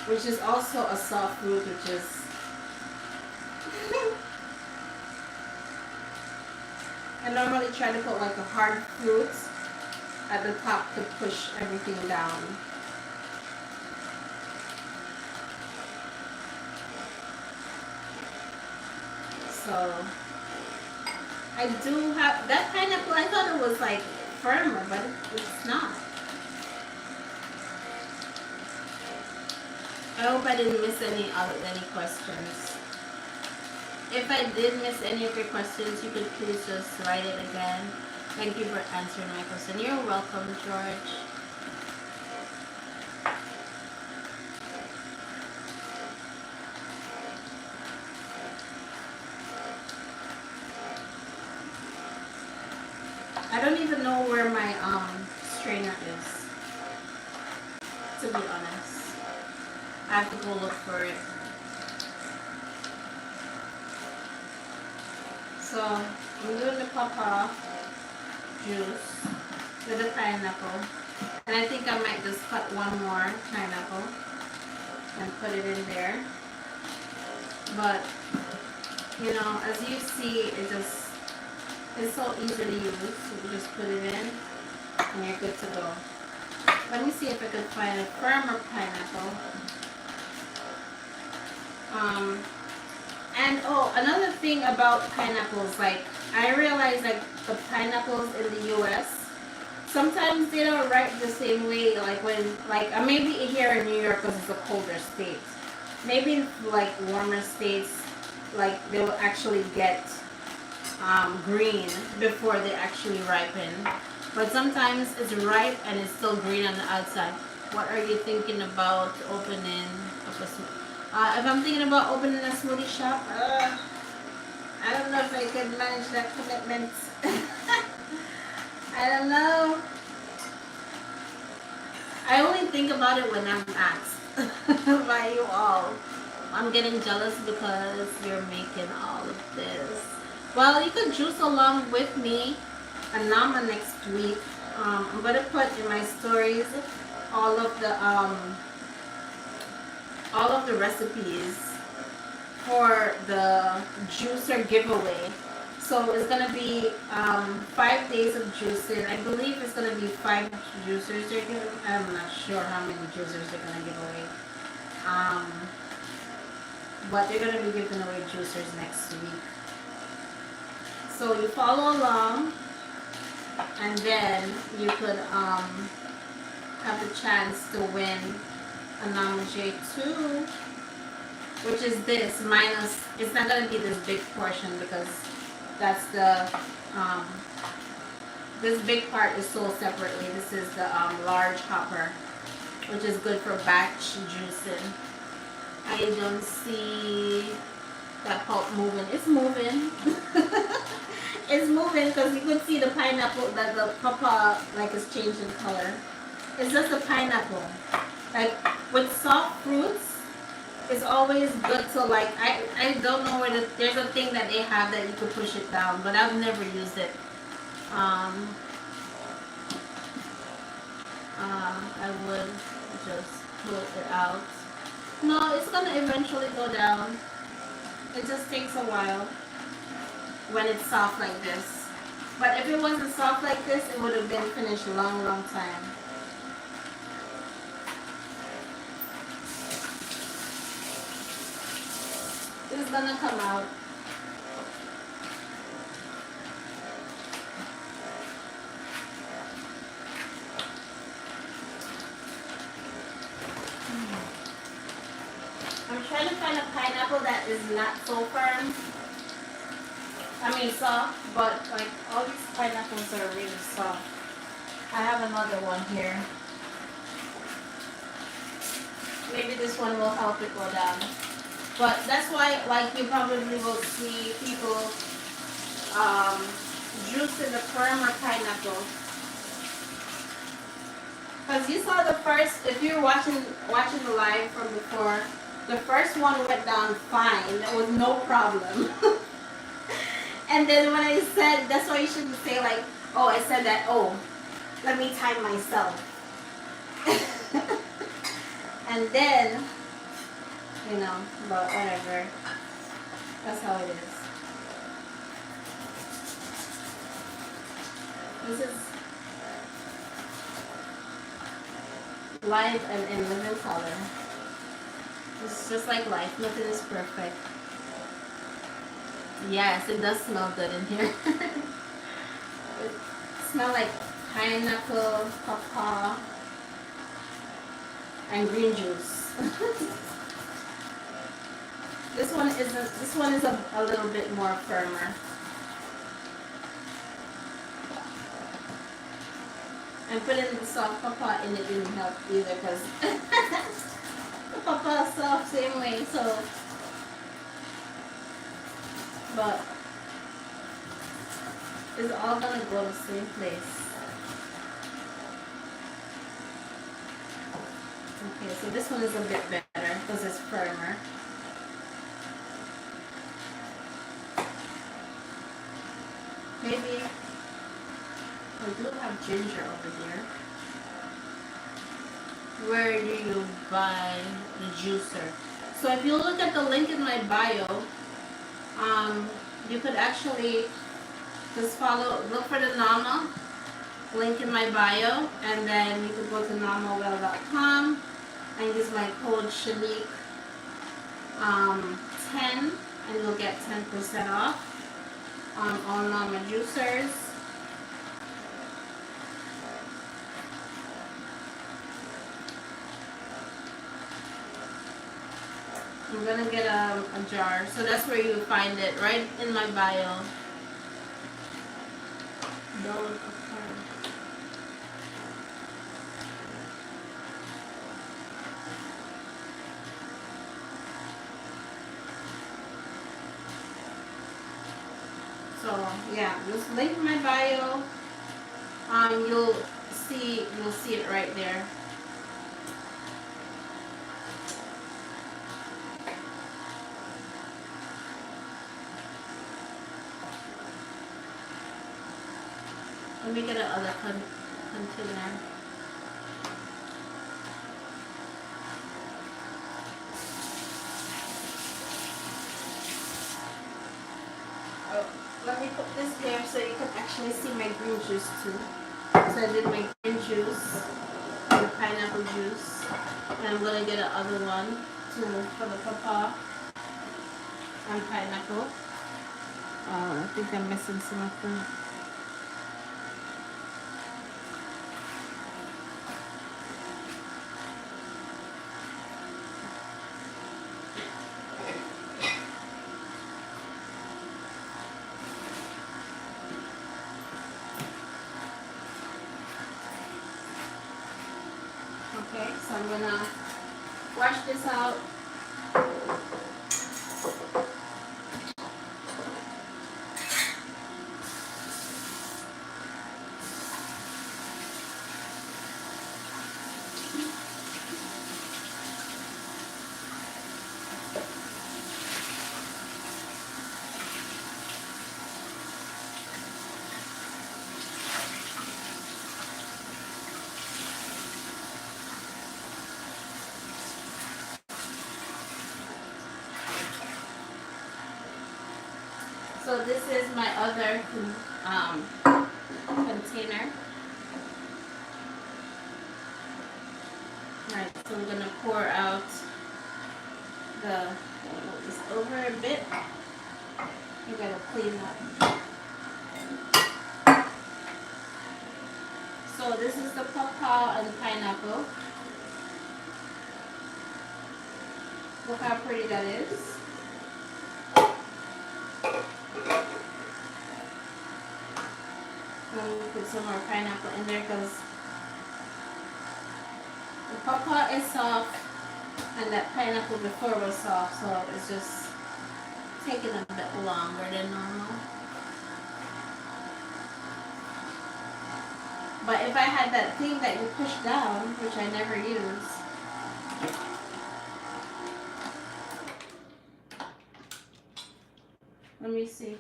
which is also a soft fruit, which is I normally try to put like a hard fruit at the top to push everything down. So I do have that pineapple. I thought it was like firmer, but it's not. I hope I didn't miss any questions. If I did miss any of your questions, you could please just write it again. Thank you for answering my question. You're welcome, George. I don't even know where my strainer is, to be honest. I have to go look for it. So I'm doing the papa juice with the pineapple. And I think I might just cut one more pineapple and put it in there. But you know, as you see, it's so easy to use. So you just put it in and you're good to go. Let me see if I could find a firmer pineapple. And oh, another thing about pineapples, like I realize like the pineapples in the US, sometimes they don't ripe the same way, like when, like maybe here in New York because it's a colder state. Maybe in like warmer states, like they will actually get green before they actually ripen. But sometimes it's ripe and it's still green on the outside. What are you thinking about opening up a if I'm thinking about opening a smoothie shop, I don't know if I can manage that commitment. I don't know. I only think about it when I'm asked by you all. I'm getting jealous because you're making all of this. Well, you could juice along with me and Nama next week. I'm gonna put in my stories all of the recipes for the juicer giveaway. So it's gonna be 5 days of juicing. I believe it's gonna be 5 juicers they're giving. I'm not sure how many juicers they're gonna give away. But they're gonna be giving away juicers next week. So you follow along, and then you could have the chance to win a Namajay 2, which is this minus. It's not gonna be this big portion because that's the this big part is sold separately. This is the large hopper, which is good for batch juicing. I don't see that pulp moving. It's moving. It's moving because you could see the pineapple, that the papa like is changing color. It's just a pineapple. Like with soft fruits, it's always good to like, I don't know where there's a thing that they have that you could push it down, but I've never used it. I would just pull it out. No, it's gonna eventually go down. It just takes a while when it's soft like this. But if it wasn't soft like this, it would have been finished a long, long time. It's gonna come out. I'm trying to find a pineapple that is not so firm. I mean soft, but like all these pineapples are really soft. I have another one here. Maybe this one will help it go down. But that's why, like, you probably will see people juicing the firmer pineapple. Because you saw the first, if you're watching the live from before, the first one went down fine. There was no problem. And then when I said, that's why you shouldn't say like, oh, I said that, oh, let me time myself. And then, you know, but whatever. That's how it is. This is life and in living color. It's just like life. Nothing is perfect. Yes, it does smell good in here. It smells like pineapple, pawpaw, and green juice. This one isn't. This one is a little bit more firmer. And putting the soft pawpaw in it didn't help either because the pawpaw is soft same way. So, but it's all gonna go to the same place. Okay, so this one is a bit better because it's firmer. Maybe I do have ginger over here. Where do you buy the juicer? So if you look at the link in my bio, you could actually just look for the Nama link in my bio, and then you could go to namawell.com and use my code Shanique 10, and you'll get 10% off on all Nama juicers. I'm gonna get a jar, so that's where you find it, right in my bio. So yeah, just link my bio. You'll see it right there. Let me get another container. Oh, let me put this there so you can actually see my green juice too. So I did my green juice and pineapple juice, and I'm gonna get another one too for the pawpaw and pineapple. I think I'm missing some of them. Okay, so I'm gonna wash this out. So this is my other container. Alright, so I'm gonna pour out move this over a bit. You gotta clean up. So this is the pawpaw and pineapple. Look how pretty that is. I'm gonna put some more pineapple in there because the pawpaw is soft and that pineapple before was soft, so it's just taking a bit longer than normal. But if I had that thing that you push down, which I never use, let me see.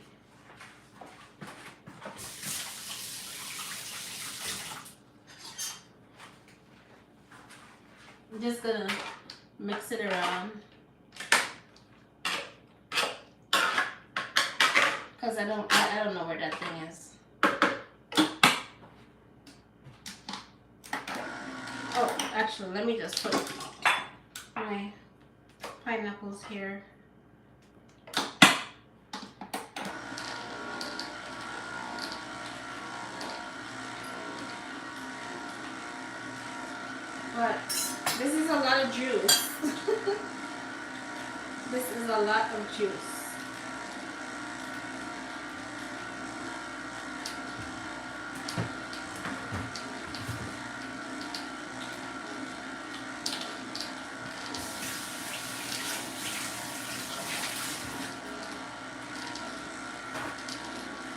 I'm just gonna mix it around because I don't know where that thing is. Oh, actually, let me just put my pineapples here. But this is a lot of juice. This is a lot of juice.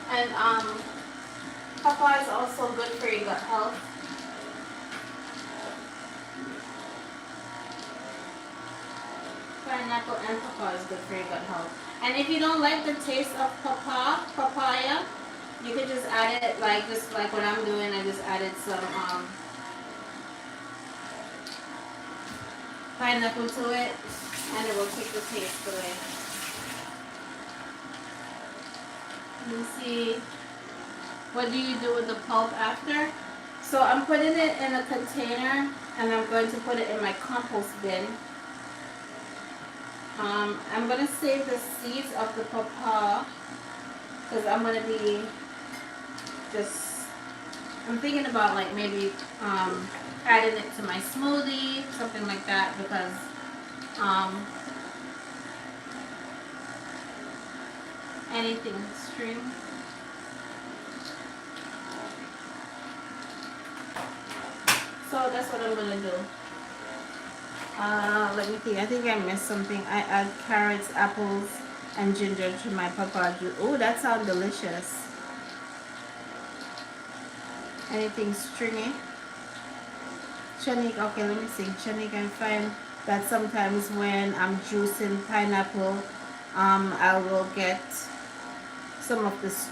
And pawpaw is also good for your gut health. Pineapple and pawpaw is good for your gut health. And if you don't like the taste of papaya, you could just add it like just like what I'm doing. I just added some pineapple to it, and it will take the taste away. Let me see. What do you do with the pulp after? So I'm putting it in a container, and I'm going to put it in my compost bin. I'm going to save the seeds of the pawpaw because I'm going to be I'm thinking about like maybe adding it to my smoothie, something like that, because anything string. So that's what I'm going to do. Let me think. I think I missed something. I add carrots, apples, and ginger to my pawpaw juice. Oh, that sounds delicious. Anything stringy? Shanique, okay, let me see. Shanique, I find that sometimes when I'm juicing pineapple, I will get some of this,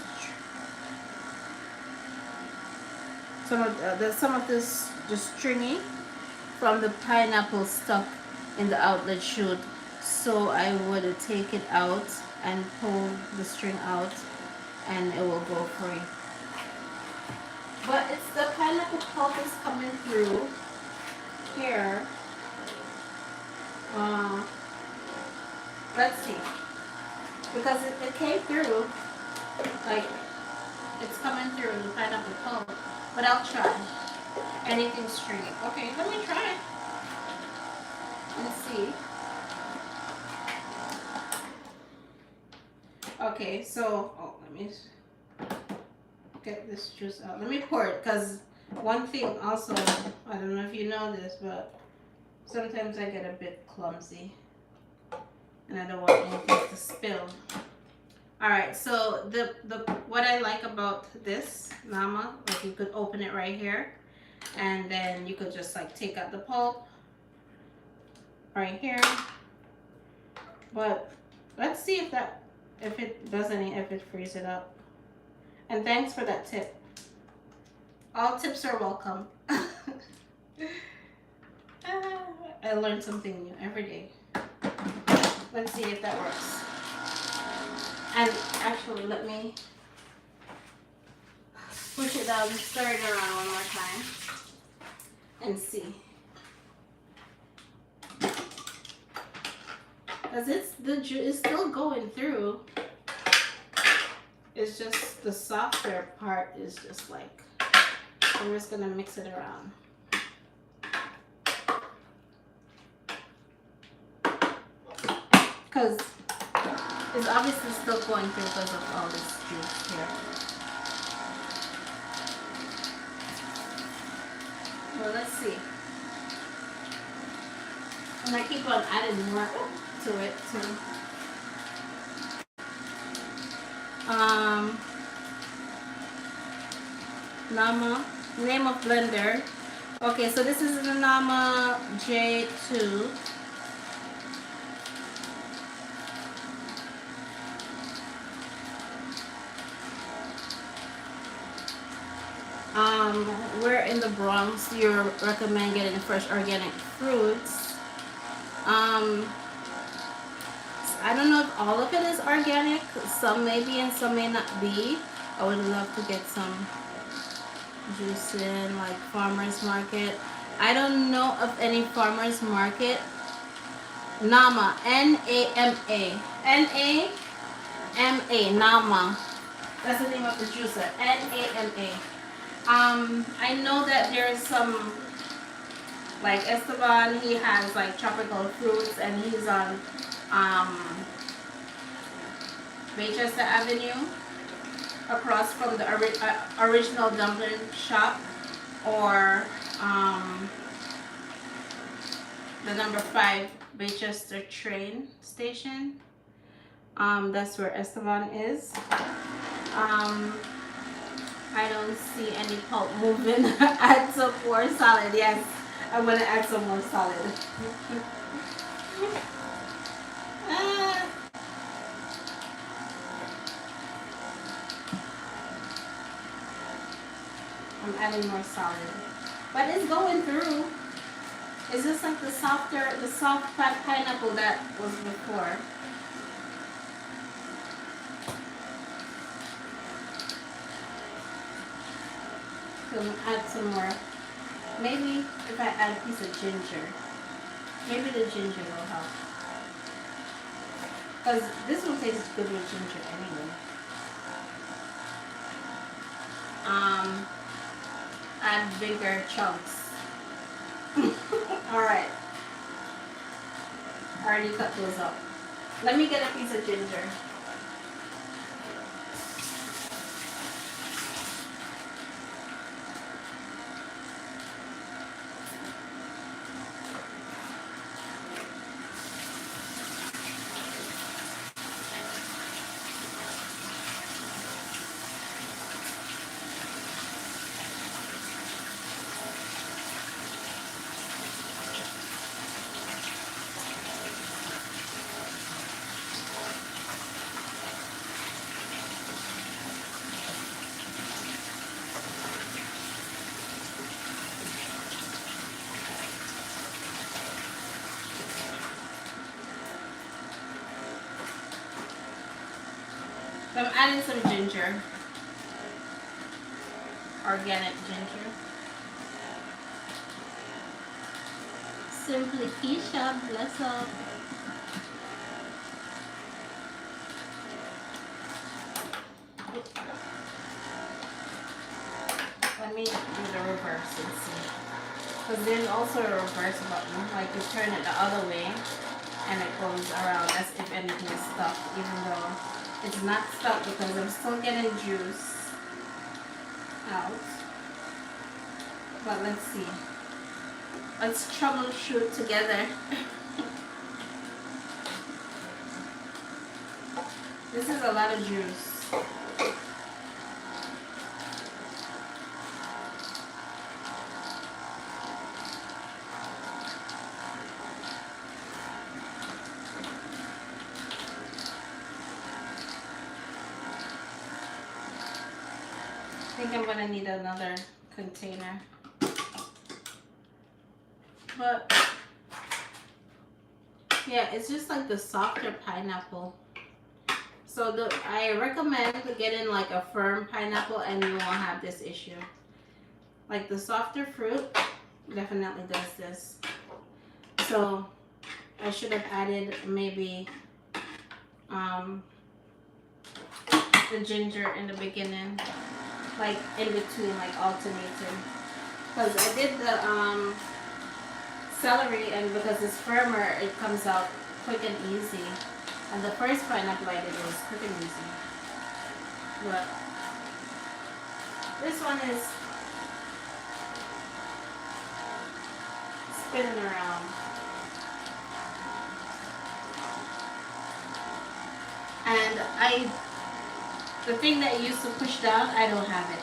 some of this just stringy from the pineapple stuck in the outlet chute, so I would take it out and pull the string out, and it will go free. But it's the pineapple pulp is coming through here. Let's see, because it came through, like it's coming through the pineapple pulp. But I'll try. Anything stringy. Okay, let me try it and see. Okay, so let me get this juice out. Let me pour it, because one thing also, I don't know if you know this, but sometimes I get a bit clumsy and I don't want anything to spill. Alright, so what I like about this Nama, like you could open it right here, and then you could just like take out the pulp right here. But let's see if it frees it up. And thanks for that tip. All tips are welcome. I learn something new every day. Let's see if that works. And actually, let me push it down, stir it around one more time, and see. Because the juice is still going through. It's just the softer part is just like, I'm just gonna mix it around. Because it's obviously still going through because of all this juice here. Well, let's see. And I keep on adding more to it too. Nama, name of blender. Okay, so this is the Nama J2. We're in the Bronx. You recommend getting fresh organic fruits. I don't know if all of it is organic. Some may be and some may not be. I would love to get some juice in, like farmers market. I don't know of any farmers market. Nama, N-A-M-A. N-A-M-A, Nama. That's the name of the juicer, N-A-M-A. I know that there is some Like Esteban, he has like tropical fruits, and he's on um, Manchester Avenue, across from the original dumpling shop, or um, the number 5 Manchester train station. That's where Esteban is. I don't see any pulp moving. Add some more salad. Yes, I'm gonna add some more salad. Ah, I'm adding more salad, but it's going through. It's just like the soft pineapple that was before. So I'm gonna add some more. Maybe if I add a piece of ginger, maybe the ginger will help. Because this one tastes good with ginger anyway. Add bigger chunks. Alright. I already cut those up. Let me get a piece of ginger. So I'm adding some ginger. Organic ginger. Simply Keisha, bless up. Let me do the reverse and see. Because there's also a reverse button. Like you turn it the other way and it goes around as if anything is stuck, even though it's not stuck because I'm still getting juice out. But let's see. Let's troubleshoot together. This is a lot of juice. I think I'm gonna need another container. But yeah, it's just like the softer pineapple. So I recommend getting like a firm pineapple and you won't have this issue. Like the softer fruit definitely does this. So I should have added maybe the ginger in the beginning, like in between, like alternating. Because I did the celery, and because it's firmer, it comes out quick and easy. And the first pineapple I did was quick and easy. But this one is spinning around. And the thing that you used to push down, I don't have it.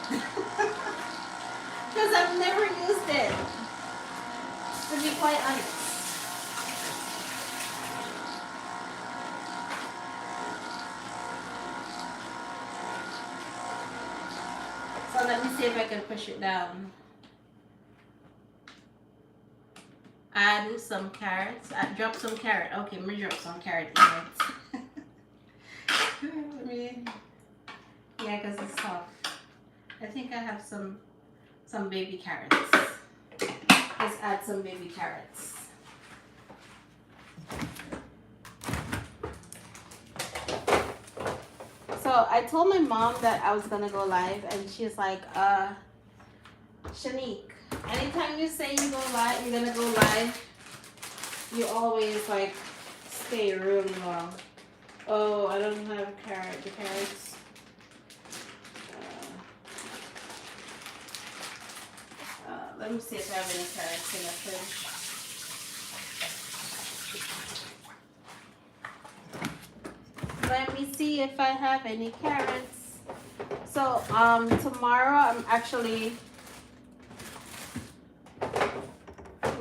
Because I've never used it, to be quite honest. So let me see if I can push it down. Add some carrots. Drop some carrot. Okay, let me drop some carrot in it. Yeah, because it's soft. I think I have some baby carrots. Let's add some baby carrots. So I told my mom that I was gonna go live, and she's like, Shanique, Anytime you say you go live, you're gonna go live, you always like stay really long. Oh, I don't have carrot. The carrots. Let me see if I have any carrots in the fridge. Let me see if I have any carrots. So, tomorrow I'm actually...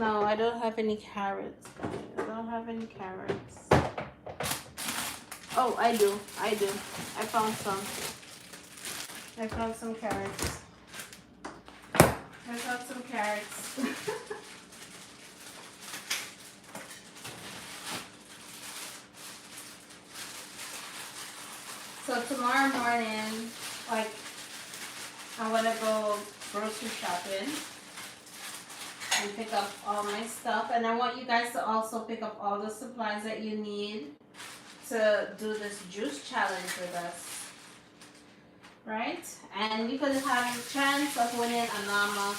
No, I don't have any carrots. I don't have any carrots. Oh, I do. I do. I found some. I found some carrots. I found some carrots. So tomorrow morning, like, I want to go grocery shopping and pick up all my stuff. And I want you guys to also pick up all the supplies that you need to do this juice challenge with us. Right? And you could have a chance of winning a Nama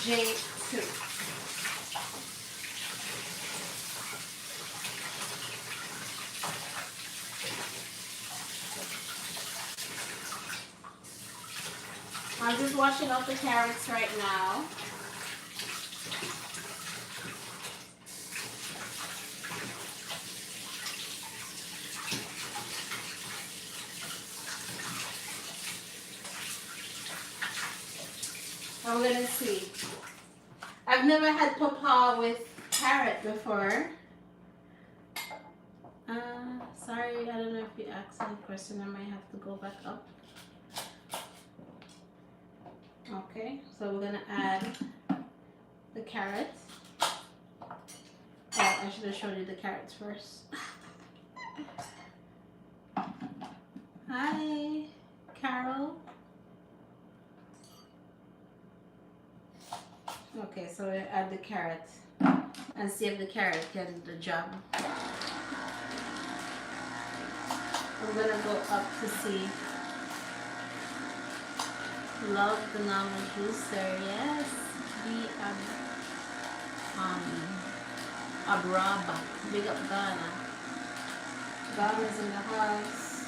J2. I'm just washing up the carrots right now. I'm gonna see. I've never had papa with carrot before. Sorry, I don't know if you asked any question. I might have to go back up. Okay, so we're gonna add the carrot. Oh, I should have showed you the carrots first. Hi, Carol. Okay, so we add the carrot and see if the carrot can do the job. I'm gonna go up to see. Love the Nama juicer, yes. Be Abraba. Big up Ghana. Ghana's in the house.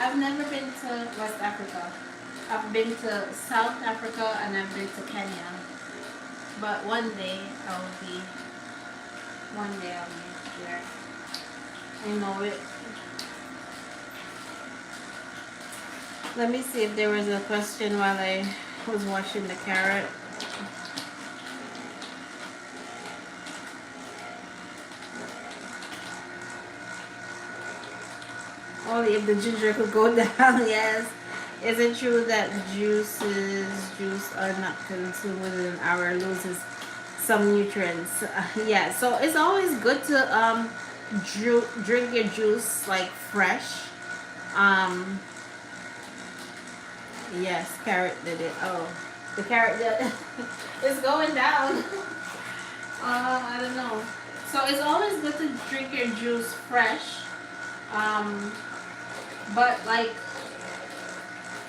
I've never been to West Africa. I've been to South Africa and I've been to Kenya. But one day I'll be there. I know it. Let me see if there was a question while I was washing the carrot. Only if the ginger could go down, yes. Is it true that juice are not consumed within an hour loses some nutrients? Yeah, so it's always good to drink your juice like fresh. Yes, carrot did it. Oh, the carrot did it. It's going down. I don't know. So it's always good to drink your juice fresh. But like,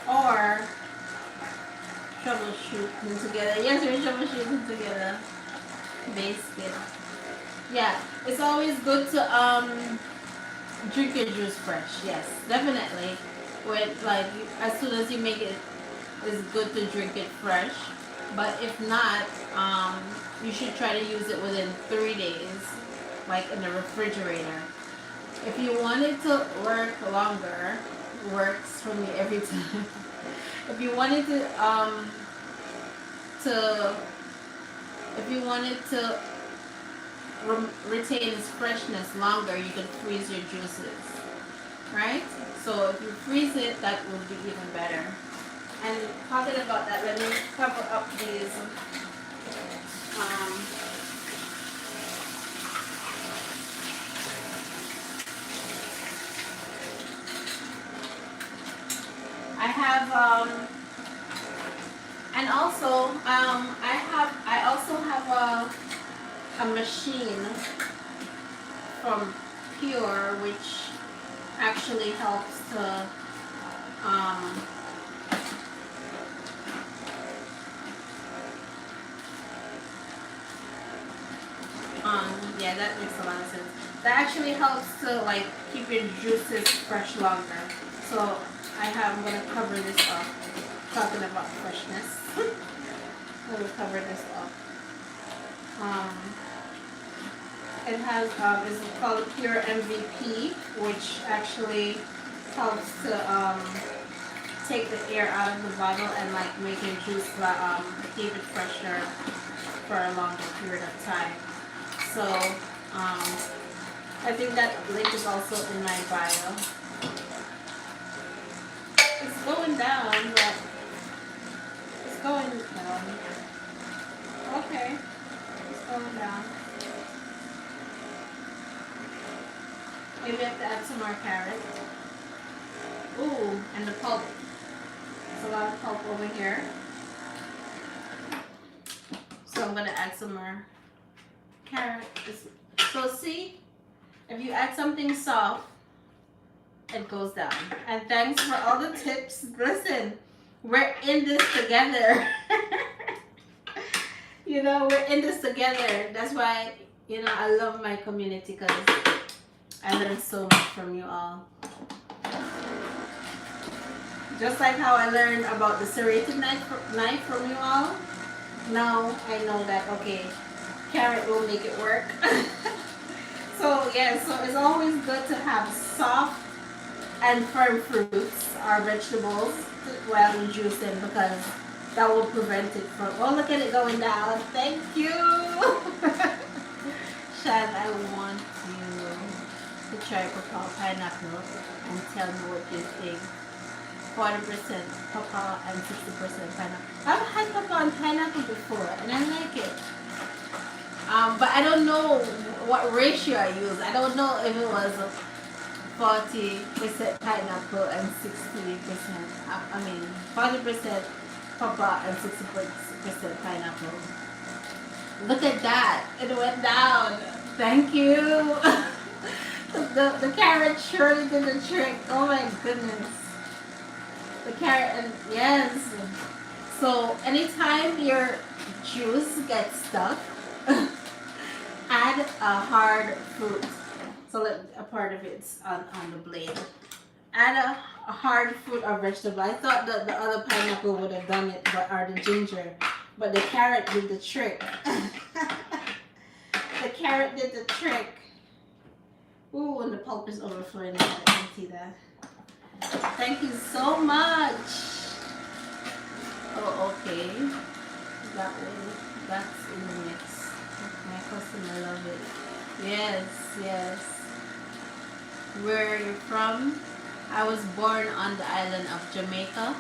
or troubleshooting together. Yes, we're troubleshooting together. Basically. Yeah, it's always good to drink your juice fresh. Yes, definitely. With like, as soon as you make it, it's good to drink it fresh. But if not, you should try to use it within 3 days, like in the refrigerator. If you want it to work longer, works for me every time. If you wanted to retain its freshness longer, you can freeze your juices, right? So if you freeze it, that would be even better. And talking about that, let me cover up these. I have and also I also have a machine from Pure which actually helps to Um, yeah, that makes a lot of sense. That actually helps to like keep your juices fresh longer. So I'm gonna cover this up. Talking about freshness. I'm gonna cover this up. Um, it has it's called Pure MVP, which actually helps to take the air out of the bottle and like make your juice keep it fresher for a longer period of time. So um, I think that link is also in my bio. It's going down, but it's going down. Okay, it's going down. Maybe I have to add some more carrot. Ooh, and the pulp. There's a lot of pulp over here. So I'm gonna add some more carrot. So see, if you add something soft, it goes down. And thanks for all the tips. Listen, we're in this together. You know, we're in this together. That's why, you know, I love my community because I learned so much from you all. Just like how I learned about the serrated knife from you all. Now I know that, okay, carrot will make it work. So yeah, so it's always good to have soft and firm fruits or vegetables while you juice them because that will prevent it from, oh look at it going down. Thank you. Shad, I want you to try cacao pineapple and tell me what you think. 40% cacao and 60% pineapple. I've had cacao and pineapple before and I like it. But I don't know what ratio I use. I don't know if it was 40% pineapple and 60%. I mean 40% cacao and 60% pineapple. Look at that! It went down. Thank you. The carrot surely did the trick. Oh my goodness. The carrot and yes. So anytime your juice gets stuck, add a hard fruit. So let a part of it's on the blade. Add a hard fruit or vegetable. I thought that the other pineapple would have done it, or the ginger, but the carrot did the trick. The carrot did the trick. Ooh, and the pulp is overflowing. I can see that. Thank you so much. Oh, okay. That way, that's in the mix. My customer love it. Yes, yes. Where are you from? I was born on the island of Jamaica.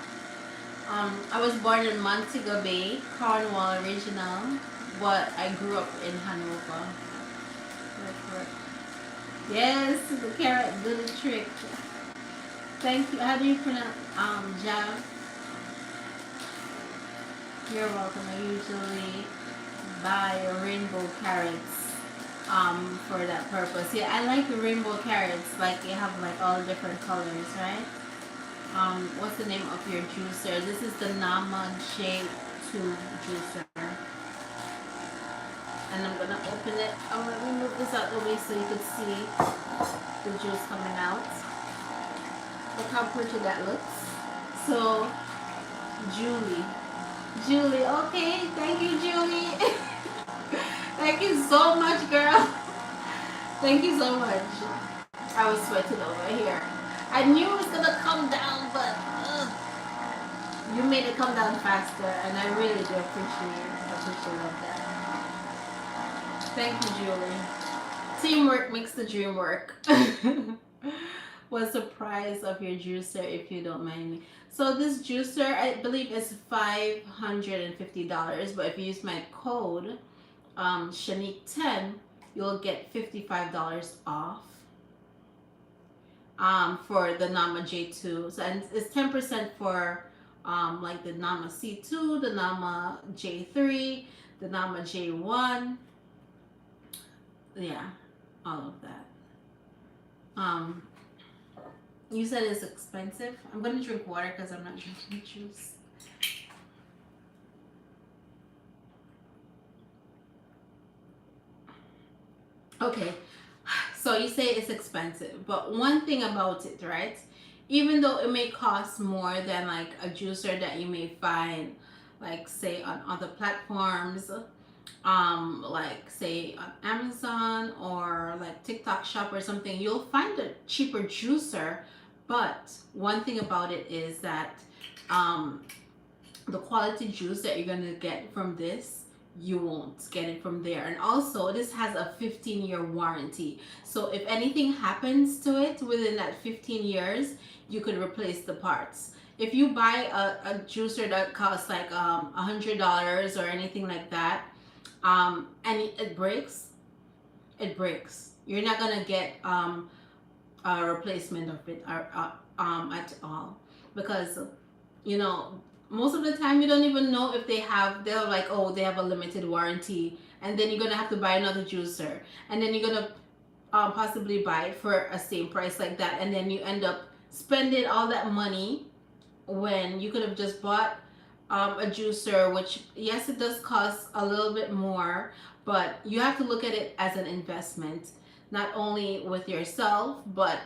I was born in Montego Bay, Cornwall Regional, but I grew up in Hanover. Yes, the carrot did the trick. Thank you. How do you pronounce Jav? You're welcome. I usually buy rainbow carrots for that purpose. Yeah, I like the rainbow carrots. Like you have like all different colors, right? What's the name of your juicer? This is the Nama J2 juicer. And I'm gonna open it. I'm gonna move this out the way so you can see the juice coming out. Look how pretty that looks. So, Julie, okay, thank you, Julie. Thank you so much, girl. Thank you so much. I was sweating over here. I knew it was gonna come down, but you made it come down faster, and I really do appreciate that. Thank you, Julie. Teamwork makes the dream work. What's the price of your juicer, if you don't mind me? So this juicer, I believe, is $550, but if you use my code Shanique10, you'll get $55 off for the Nama J2. So and it's 10% for like the Nama C2, the Nama J3, the Nama J1. Yeah, all of that. You said it's expensive. I'm gonna drink water because I'm not drinking juice. Okay, so you say it's expensive, but one thing about it, right? Even though it may cost more than like a juicer that you may find, like say on other platforms, like say on Amazon or like TikTok shop or something, you'll find a cheaper juicer. But one thing about it is that um, the quality juice that you're gonna get from this, you won't get it from there. And also this has a 15-year warranty, so if anything happens to it within that 15 years, you could replace the parts. If you buy a juicer that costs like $100 or anything like that, and it breaks, it breaks. You're not gonna get a replacement of it at all, because you know, most of the time you don't even know if they're like, oh, they have a limited warranty, and then you're gonna have to buy another juicer, and then you're gonna possibly buy it for a same price like that, and then you end up spending all that money when you could have just bought a juicer, which yes, it does cost a little bit more, but you have to look at it as an investment, not only with yourself, but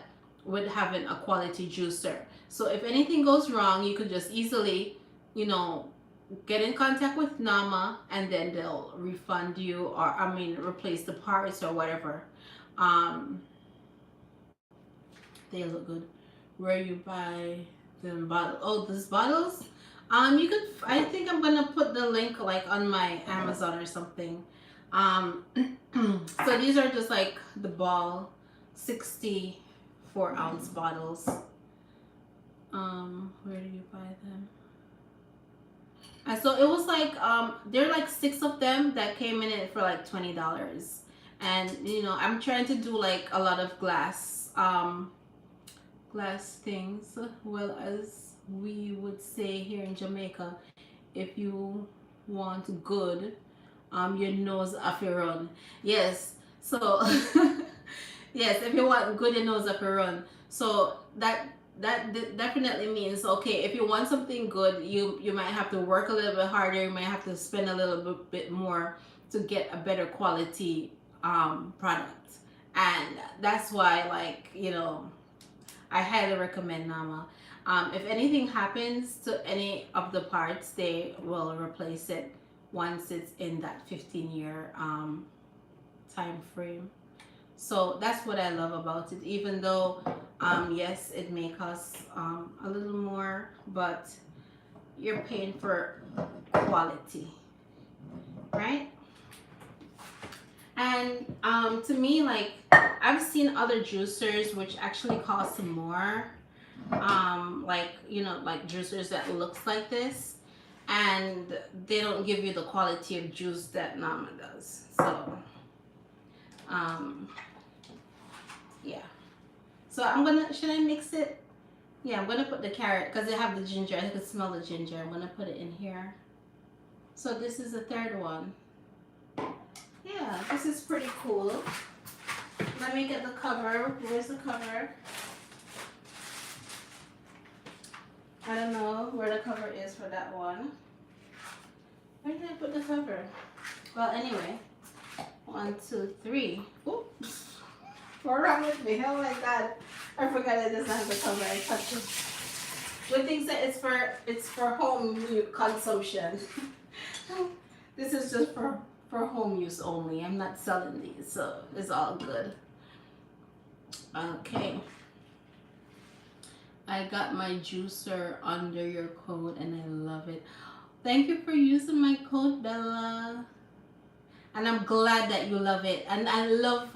with having a quality juicer. So if anything goes wrong, you could just easily, you know, get in contact with Nama, and then they'll refund you, or I mean replace the parts or whatever. Um, they look good. Where you buy them bottle? Oh, these bottles. You could. I think I'm gonna put the link like on my Amazon or something. Um, so these are just like the ball, 64-ounce bottles. Where do you buy them? And so it was like there are like 6 of them that came in it for like $20. And you know, I'm trying to do like a lot of glass things, well, as we would say here in Jamaica, if you want good, your nose off your run. Yes. So yes, if you want good, your nose off your run. So that definitely means, okay, if you want something good, you might have to work a little bit harder, you might have to spend a little bit more to get a better quality product. And that's why, like, you know, I highly recommend Nama. If anything happens to any of the parts, they will replace it once it's in that 15-year time frame. So that's what I love about it. Even though, yes, it may cost a little more, but you're paying for quality, right? And to me, like, I've seen other juicers which actually cost more, like, you know, like juicers that looks like this, and they don't give you the quality of juice that Nama does. So um yeah, so should I mix it? Yeah, I'm gonna put the carrot because they have the ginger. I can smell the ginger. I'm gonna put it in here. So this is the third one. Yeah, this is pretty cool. Let me get the cover. Where's the cover? I don't know where the cover is for that one. Where did I put the cover? Well, anyway, 1, 2, 3. Oops. What's wrong with me? Oh my god, I forgot it doesn't have the cover. I touched it. Good thing that it's for home consumption. This is just for home use only. I'm not selling these, so it's all good. Okay. I got my juicer under your code and I love it. Thank you for using my code, Bella. And I'm glad that you love it. And I love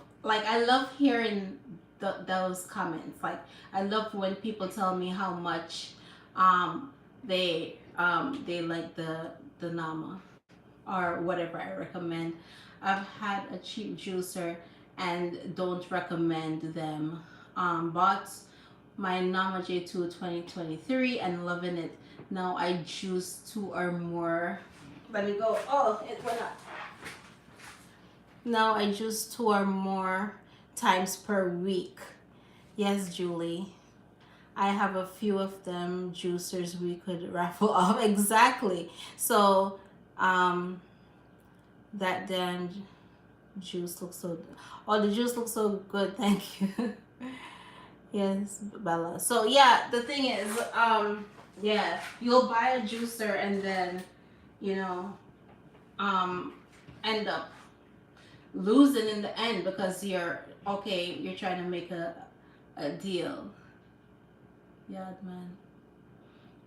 hearing those comments. Like, I love when people tell me how much they like the Nama or whatever I recommend. I've had a cheap juicer and don't recommend them. Bought my Nama J2 2023 and loving it. Now I juice 2 or more. Let me go. Oh, it went up. Now I juice 2 or more times per week. Yes, Julie. I have a few of them juicers we could raffle off. Exactly. So that damn juice looks so, oh, the juice looks so good. Thank you. Yes, Bella. So yeah, the thing is, yeah, you'll buy a juicer and then, you know, um, end up losing in the end because you're okay. You're trying to make a deal. Yeah, man.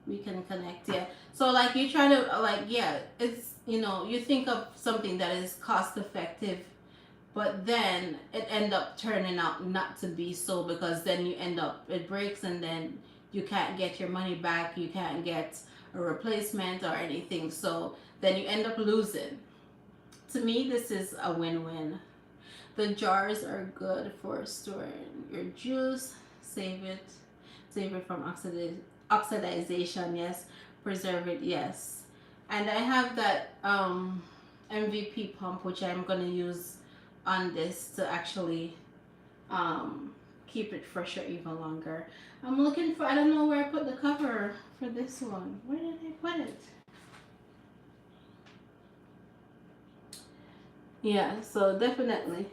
We can connect. Yeah. So like you try to like, yeah, it's, you think of something that is cost effective, but then it end up turning out not to be so, because then you end up, it breaks, and then you can't get your money back, you can't get a replacement or anything, so then you end up losing. To me, this is a win-win. The jars are good for storing your juice. Save it from oxidization, yes. Preserve it, yes. And I have that MVP pump, which I'm gonna use on this to actually um, keep it fresher even longer. I'm looking for, I don't know where I put the cover for this one. Where did I put it? Yeah, so definitely.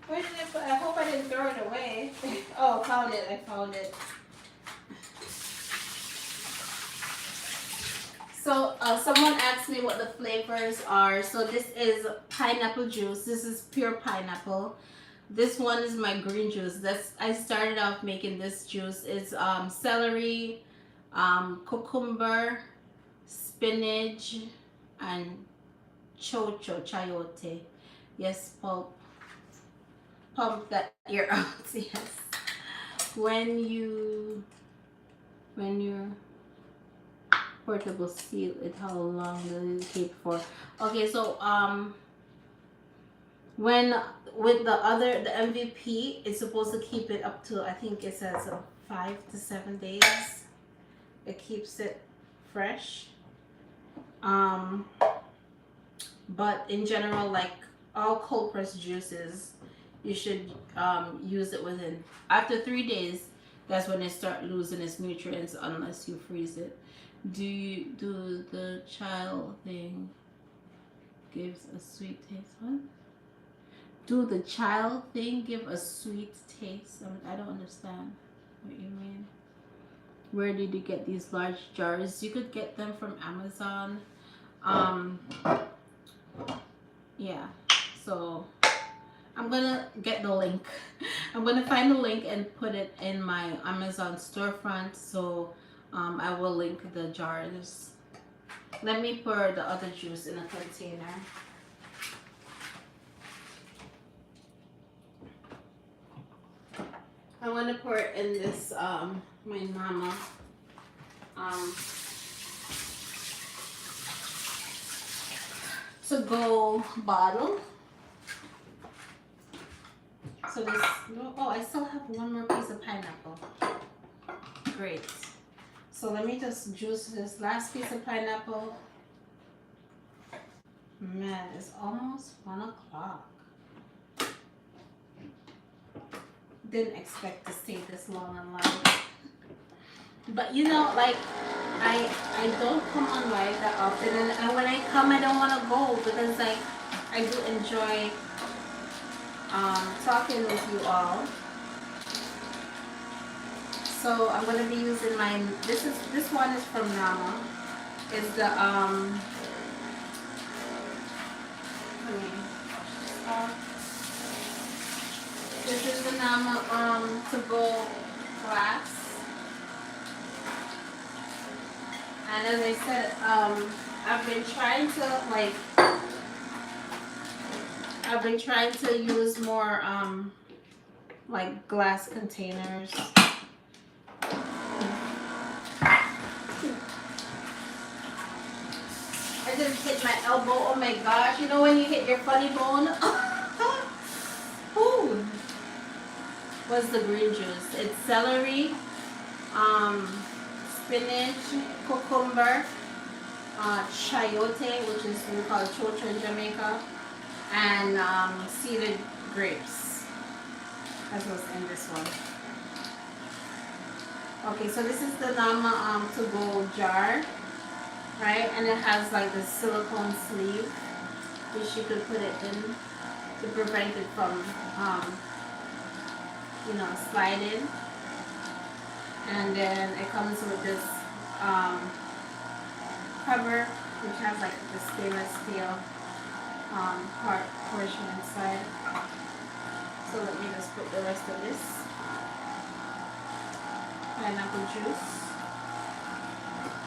Where did I put? I hope I didn't throw it away. Oh, found it. I found it. So someone asked me what the flavors are. So this is pineapple juice. This is pure pineapple. This one is my green juice. I started off making this juice. It's celery, cucumber, spinach, and chayote. Yes, pump that ear out. Yes. When your portable seal it, how long does it keep for? Okay, so when with the MVP, it's supposed to keep it up to, I think it says 5 to 7 days. It keeps it fresh. But in general, like all cold pressed juices, you should use it within, after 3 days. That's when it start losing its nutrients unless you freeze it. Do the child thing gives a sweet taste? What? Do the child thing give a sweet taste? I don't understand what you mean. Where did you get these large jars? You could get them from Amazon. Yeah. So I'm gonna get the link. I'm gonna find the link and put it in my Amazon storefront. So I will link the jars. Let me pour the other juice in a container. I want to pour it in this my mama to go bottle. So this, oh, I still have one more piece of pineapple. Great. So let me just juice this last piece of pineapple. Man, it's almost 1 o'clock. Didn't expect to stay this long on live. But like I don't come on live that often, and when I come, I don't want to go, because like I do enjoy talking with you all. So I'm gonna be using mine. This one is from Nama. It's the this is the Nama to go glass. And as I said, I've been trying to use more like glass containers. I just hit my elbow. Oh my gosh! You know when you hit your funny bone? Ooh. What's the green juice? It's celery, spinach, cucumber, chayote, which is we call chocho in Jamaica, and seeded grapes. That's what's in this one. Okay, so this is the Nama to go jar, right? And it has like the silicone sleeve, which you could put it in to prevent it from, sliding. And then it comes with this um, cover, which has like the stainless steel portion inside. So let me just put the rest of this pineapple juice.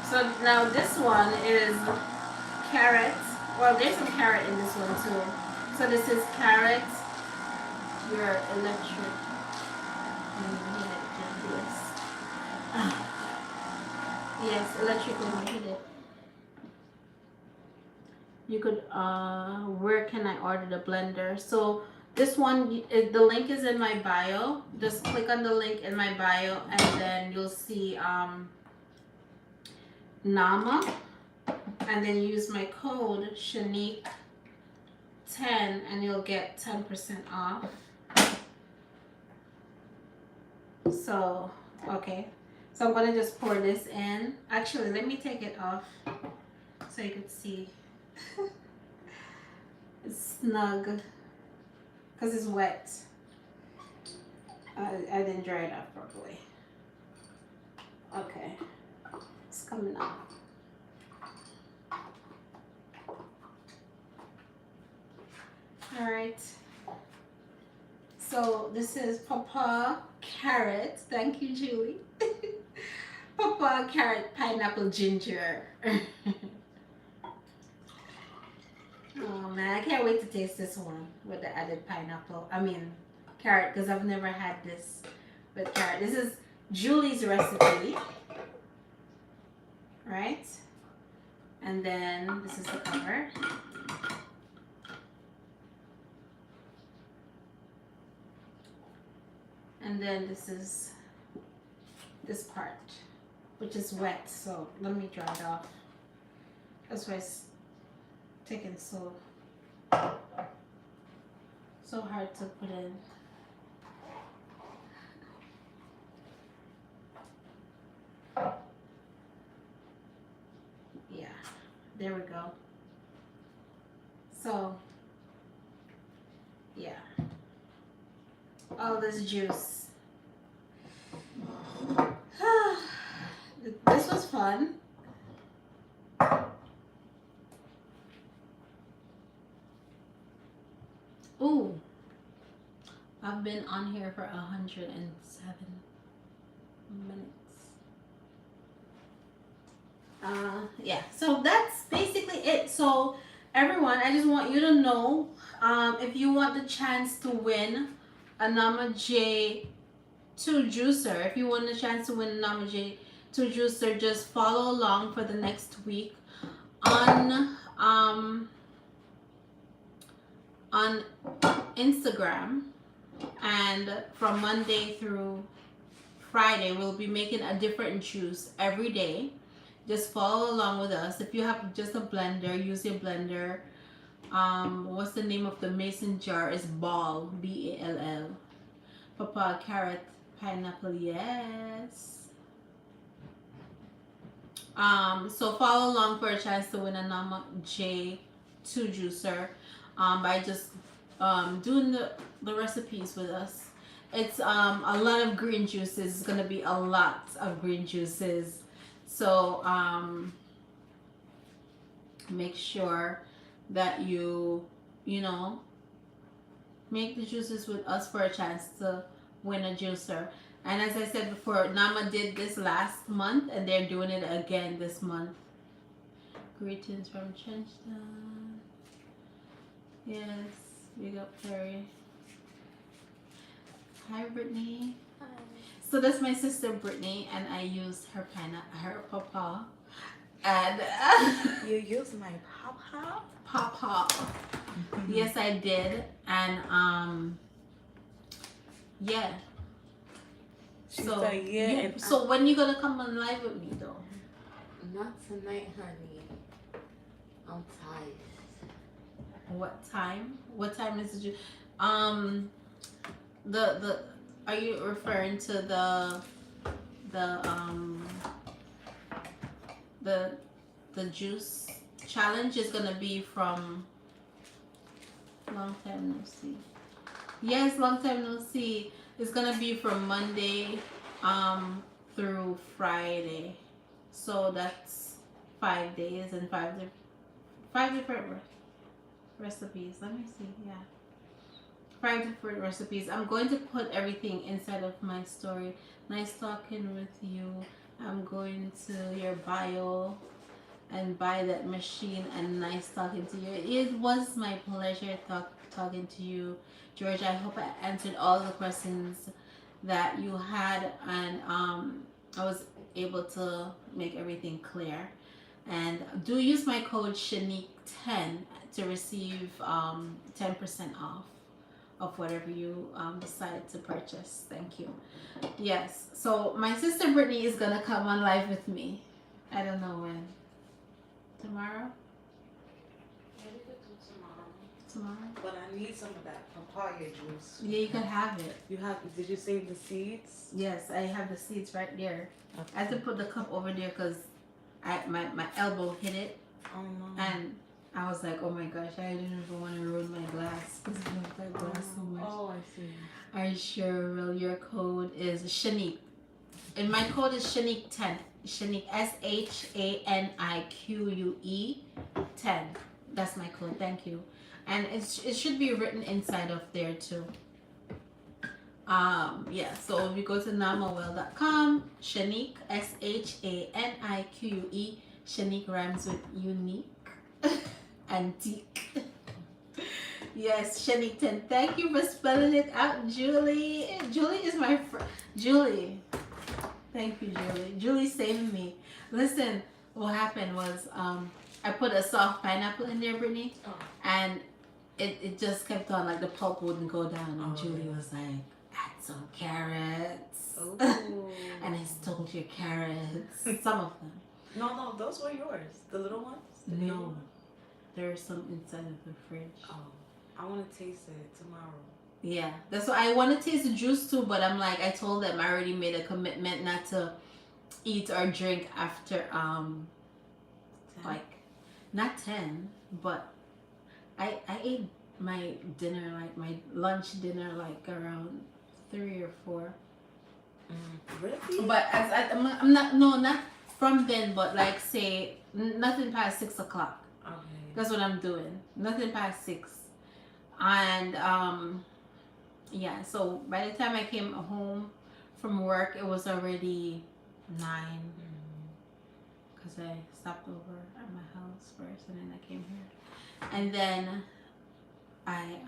So now this one is carrot. Well, there's some carrot in this one too. So this is carrot, your electric. Yes, electric when you hit it. You could, where can I order the blender? So this one, the link is in my bio. Just click on the link in my bio and then you'll see Nama. And then use my code Shanique 10 and you'll get 10% off. So, okay. So I'm gonna just pour this in. Actually, let me take it off so you can see. It's snug because it's wet. I didn't dry it off properly. Okay, it's coming out. All right. So this is Papa Carrot. Thank you, Julie. Papa Carrot Pineapple Ginger. Oh man, I can't wait to taste this one with the added pineapple. I mean, carrot, because I've never had this with carrot. This is Julie's recipe, right? And then this is the cover. And then this is this part, which is wet. So let me dry it off. That's why it's taking so hard to put in. Yeah, there we go. So yeah, all this juice. This was fun. Ooh, I've been on here for 107 minutes. Yeah, so that's basically it. So everyone, I just want you to know, if you want the chance to win a Nama J2 juicer, if you want the chance to win a Nama J2 juicer, just follow along for the next week on Instagram, and from Monday through Friday we'll be making a different juice every day. Just follow along with us. If you have just a blender, use your blender. What's the name of the mason jar? Is Ball, B-A-L-L. Papa, carrot, pineapple, yes. So follow along for a chance to win a Nama J2 juicer by just doing the recipes with us. It's a lot of green juices. It's gonna be a lot of green juices. So make sure that you make the juices with us for a chance to win a juicer. And as I said before, Nama did this last month and they're doing it again this month. Greetings from Trenchtown. Yes, big up Perry. Hi Brittany. Hi. So that's my sister Brittany, and I used her pawpaw. And you used my pawpaw? Pawpaw. Yes, I did. And yeah. So when you gonna come on live with me though? Not tonight, honey. I'm tired. What time? What time is it? Are you referring to the the the juice challenge is gonna be from long time no see. Yes, long time no see. It's gonna be from Monday through Friday. So that's 5 days and five different recipes. Let me see. Yeah. 5 different recipes. I'm going to put everything inside of my story. Nice talking with you. I'm going to your bio and buy that machine, and nice talking to you. It was my pleasure talking to you, George. I hope I answered all the questions that you had, and I was able to make everything clear. And do use my code Shanique10 to receive 10% off of whatever you decide to purchase. Thank you. Yes. So my sister Brittany is gonna come on live with me. I don't know when. Tomorrow? Maybe we could do tomorrow. Tomorrow? But I need some of that papaya juice. Yeah, you could have it. You have? Did you save the seeds? Yes, I have the seeds right there. Okay. I had to put the cup over there because my elbow hit it, Oh no. and I was like, oh my gosh, I didn't even want to ruin my glass because I love that glass so much. Oh, I see. Are you sure? Well, your code is Shanique, and my code is Shanique10. Shanique, SHANIQUE 10. That's my code. Thank you. And it should be written inside of there too. Yeah, so if you go to namawell.com, Shanique, SHANIQUE, Shanique rhymes with unique, antique. Yes, Shanique 10. Thank you for spelling it out, Julie. Julie is my friend. Julie. Thank you, Julie. Julie saved me. Listen, what happened was I put a soft pineapple in there, Brittany, and it just kept on, like the pulp wouldn't go down, and Julie was like, add some carrots. And I stole your carrots. Some of them. No, those were yours. The little ones? The baby No. ones? There's some inside of the fridge. Oh, I want to taste it tomorrow. Yeah, that's why I want to taste the juice too, but I'm like, I told them I already made a commitment not to eat or drink after 10? like not 10, but I ate my dinner, like my lunch dinner, like around 3 or 4. Really? But I'm not from then, but like say nothing past 6 o'clock. Okay. That's what I'm doing. Nothing past 6. And yeah, so by the time I came home from work, it was already 9 because I stopped over at my house first, and then I came here, and then I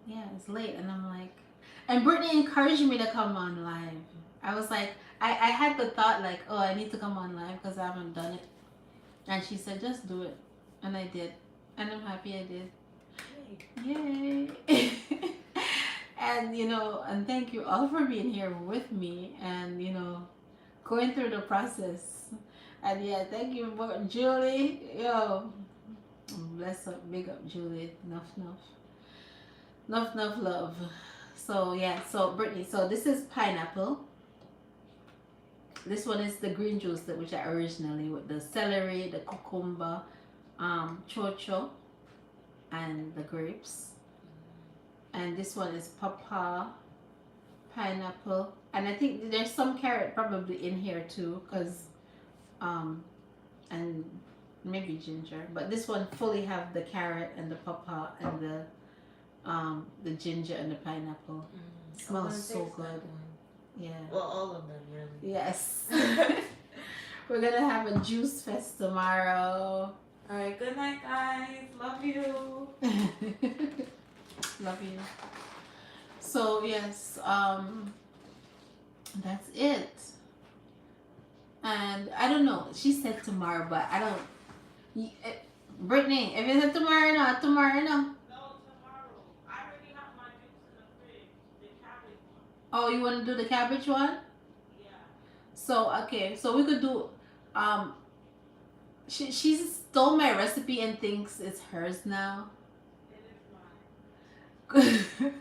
yeah, it's late, and I'm like, and Brittany encouraged me to come on live. I was like, I had the thought like, oh, I need to come on live because I haven't done it, and she said just do it, and I did, and I'm happy I did. Yay. And and thank you all for being here with me, and going through the process. And yeah, thank you, Julie. Yo, bless up, big up, Julie. Enough love. So yeah, so Brittany, so this is pineapple. This one is the green juice which I originally with the celery, the cucumber, chocho, and the grapes. And this one is pawpaw, pineapple, and I think there's some carrot probably in here too, cause and maybe ginger. But this one fully have the carrot and the pawpaw and the ginger and the pineapple. Smells so good. Yeah. Well, all of them really. Yes. We're gonna have a juice fest tomorrow. All right. Good night, guys. Love you. Love you. So yes, that's it. And I don't know. She said tomorrow, but I don't. Brittany, if it's tomorrow, no, tomorrow, no. No, tomorrow. I already have my juice in the fridge. The cabbage one. Oh, you want to do the cabbage one? Yeah. So okay, so we could do. She stole my recipe and thinks it's hers now. It is mine.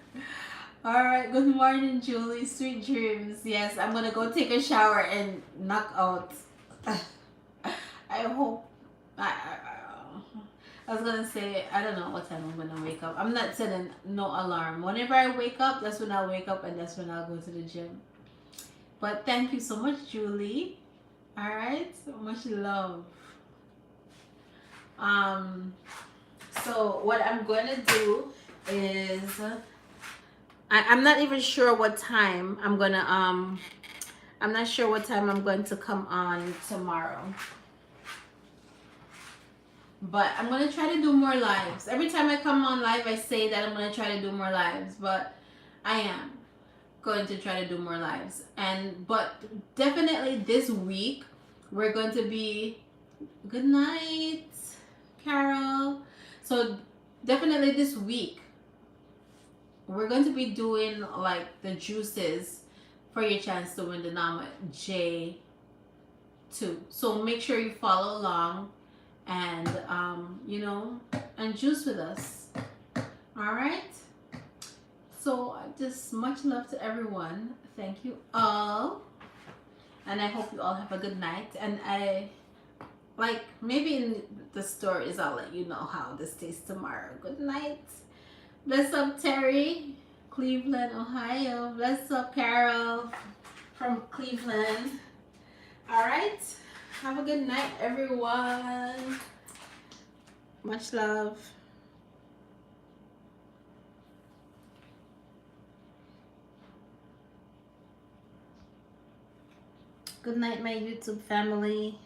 All right. Good morning, Julie. Sweet dreams. Yes, I'm gonna go take a shower and knock out. I hope. I was gonna say I don't know what time I'm gonna wake up. I'm not setting no alarm. Whenever I wake up, that's when I'll wake up and that's when I'll go to the gym. But thank you so much, Julie. All right, so much love. Um, so what I'm gonna do is I'm not even sure what time I'm gonna I'm not sure what time I'm going to come on tomorrow. But I'm gonna try to do more lives. Every time I come on live I say that I'm gonna try to do more lives, but I am going to try to do more lives. And but definitely this week we're going to be good night, Carol. So definitely this week we're going to be doing like the juices for your chance to win the Nama J2. So make sure you follow along and and juice with us. All right. So just much love to everyone. Thank you all, and I hope you all have a good night. And I like maybe in the stories I'll let you know how this tastes tomorrow. Good night. Bless up, Terry, Cleveland, Ohio. Bless up, Carol from Cleveland. All right. Have a good night, everyone. Much love. Good night, my YouTube family.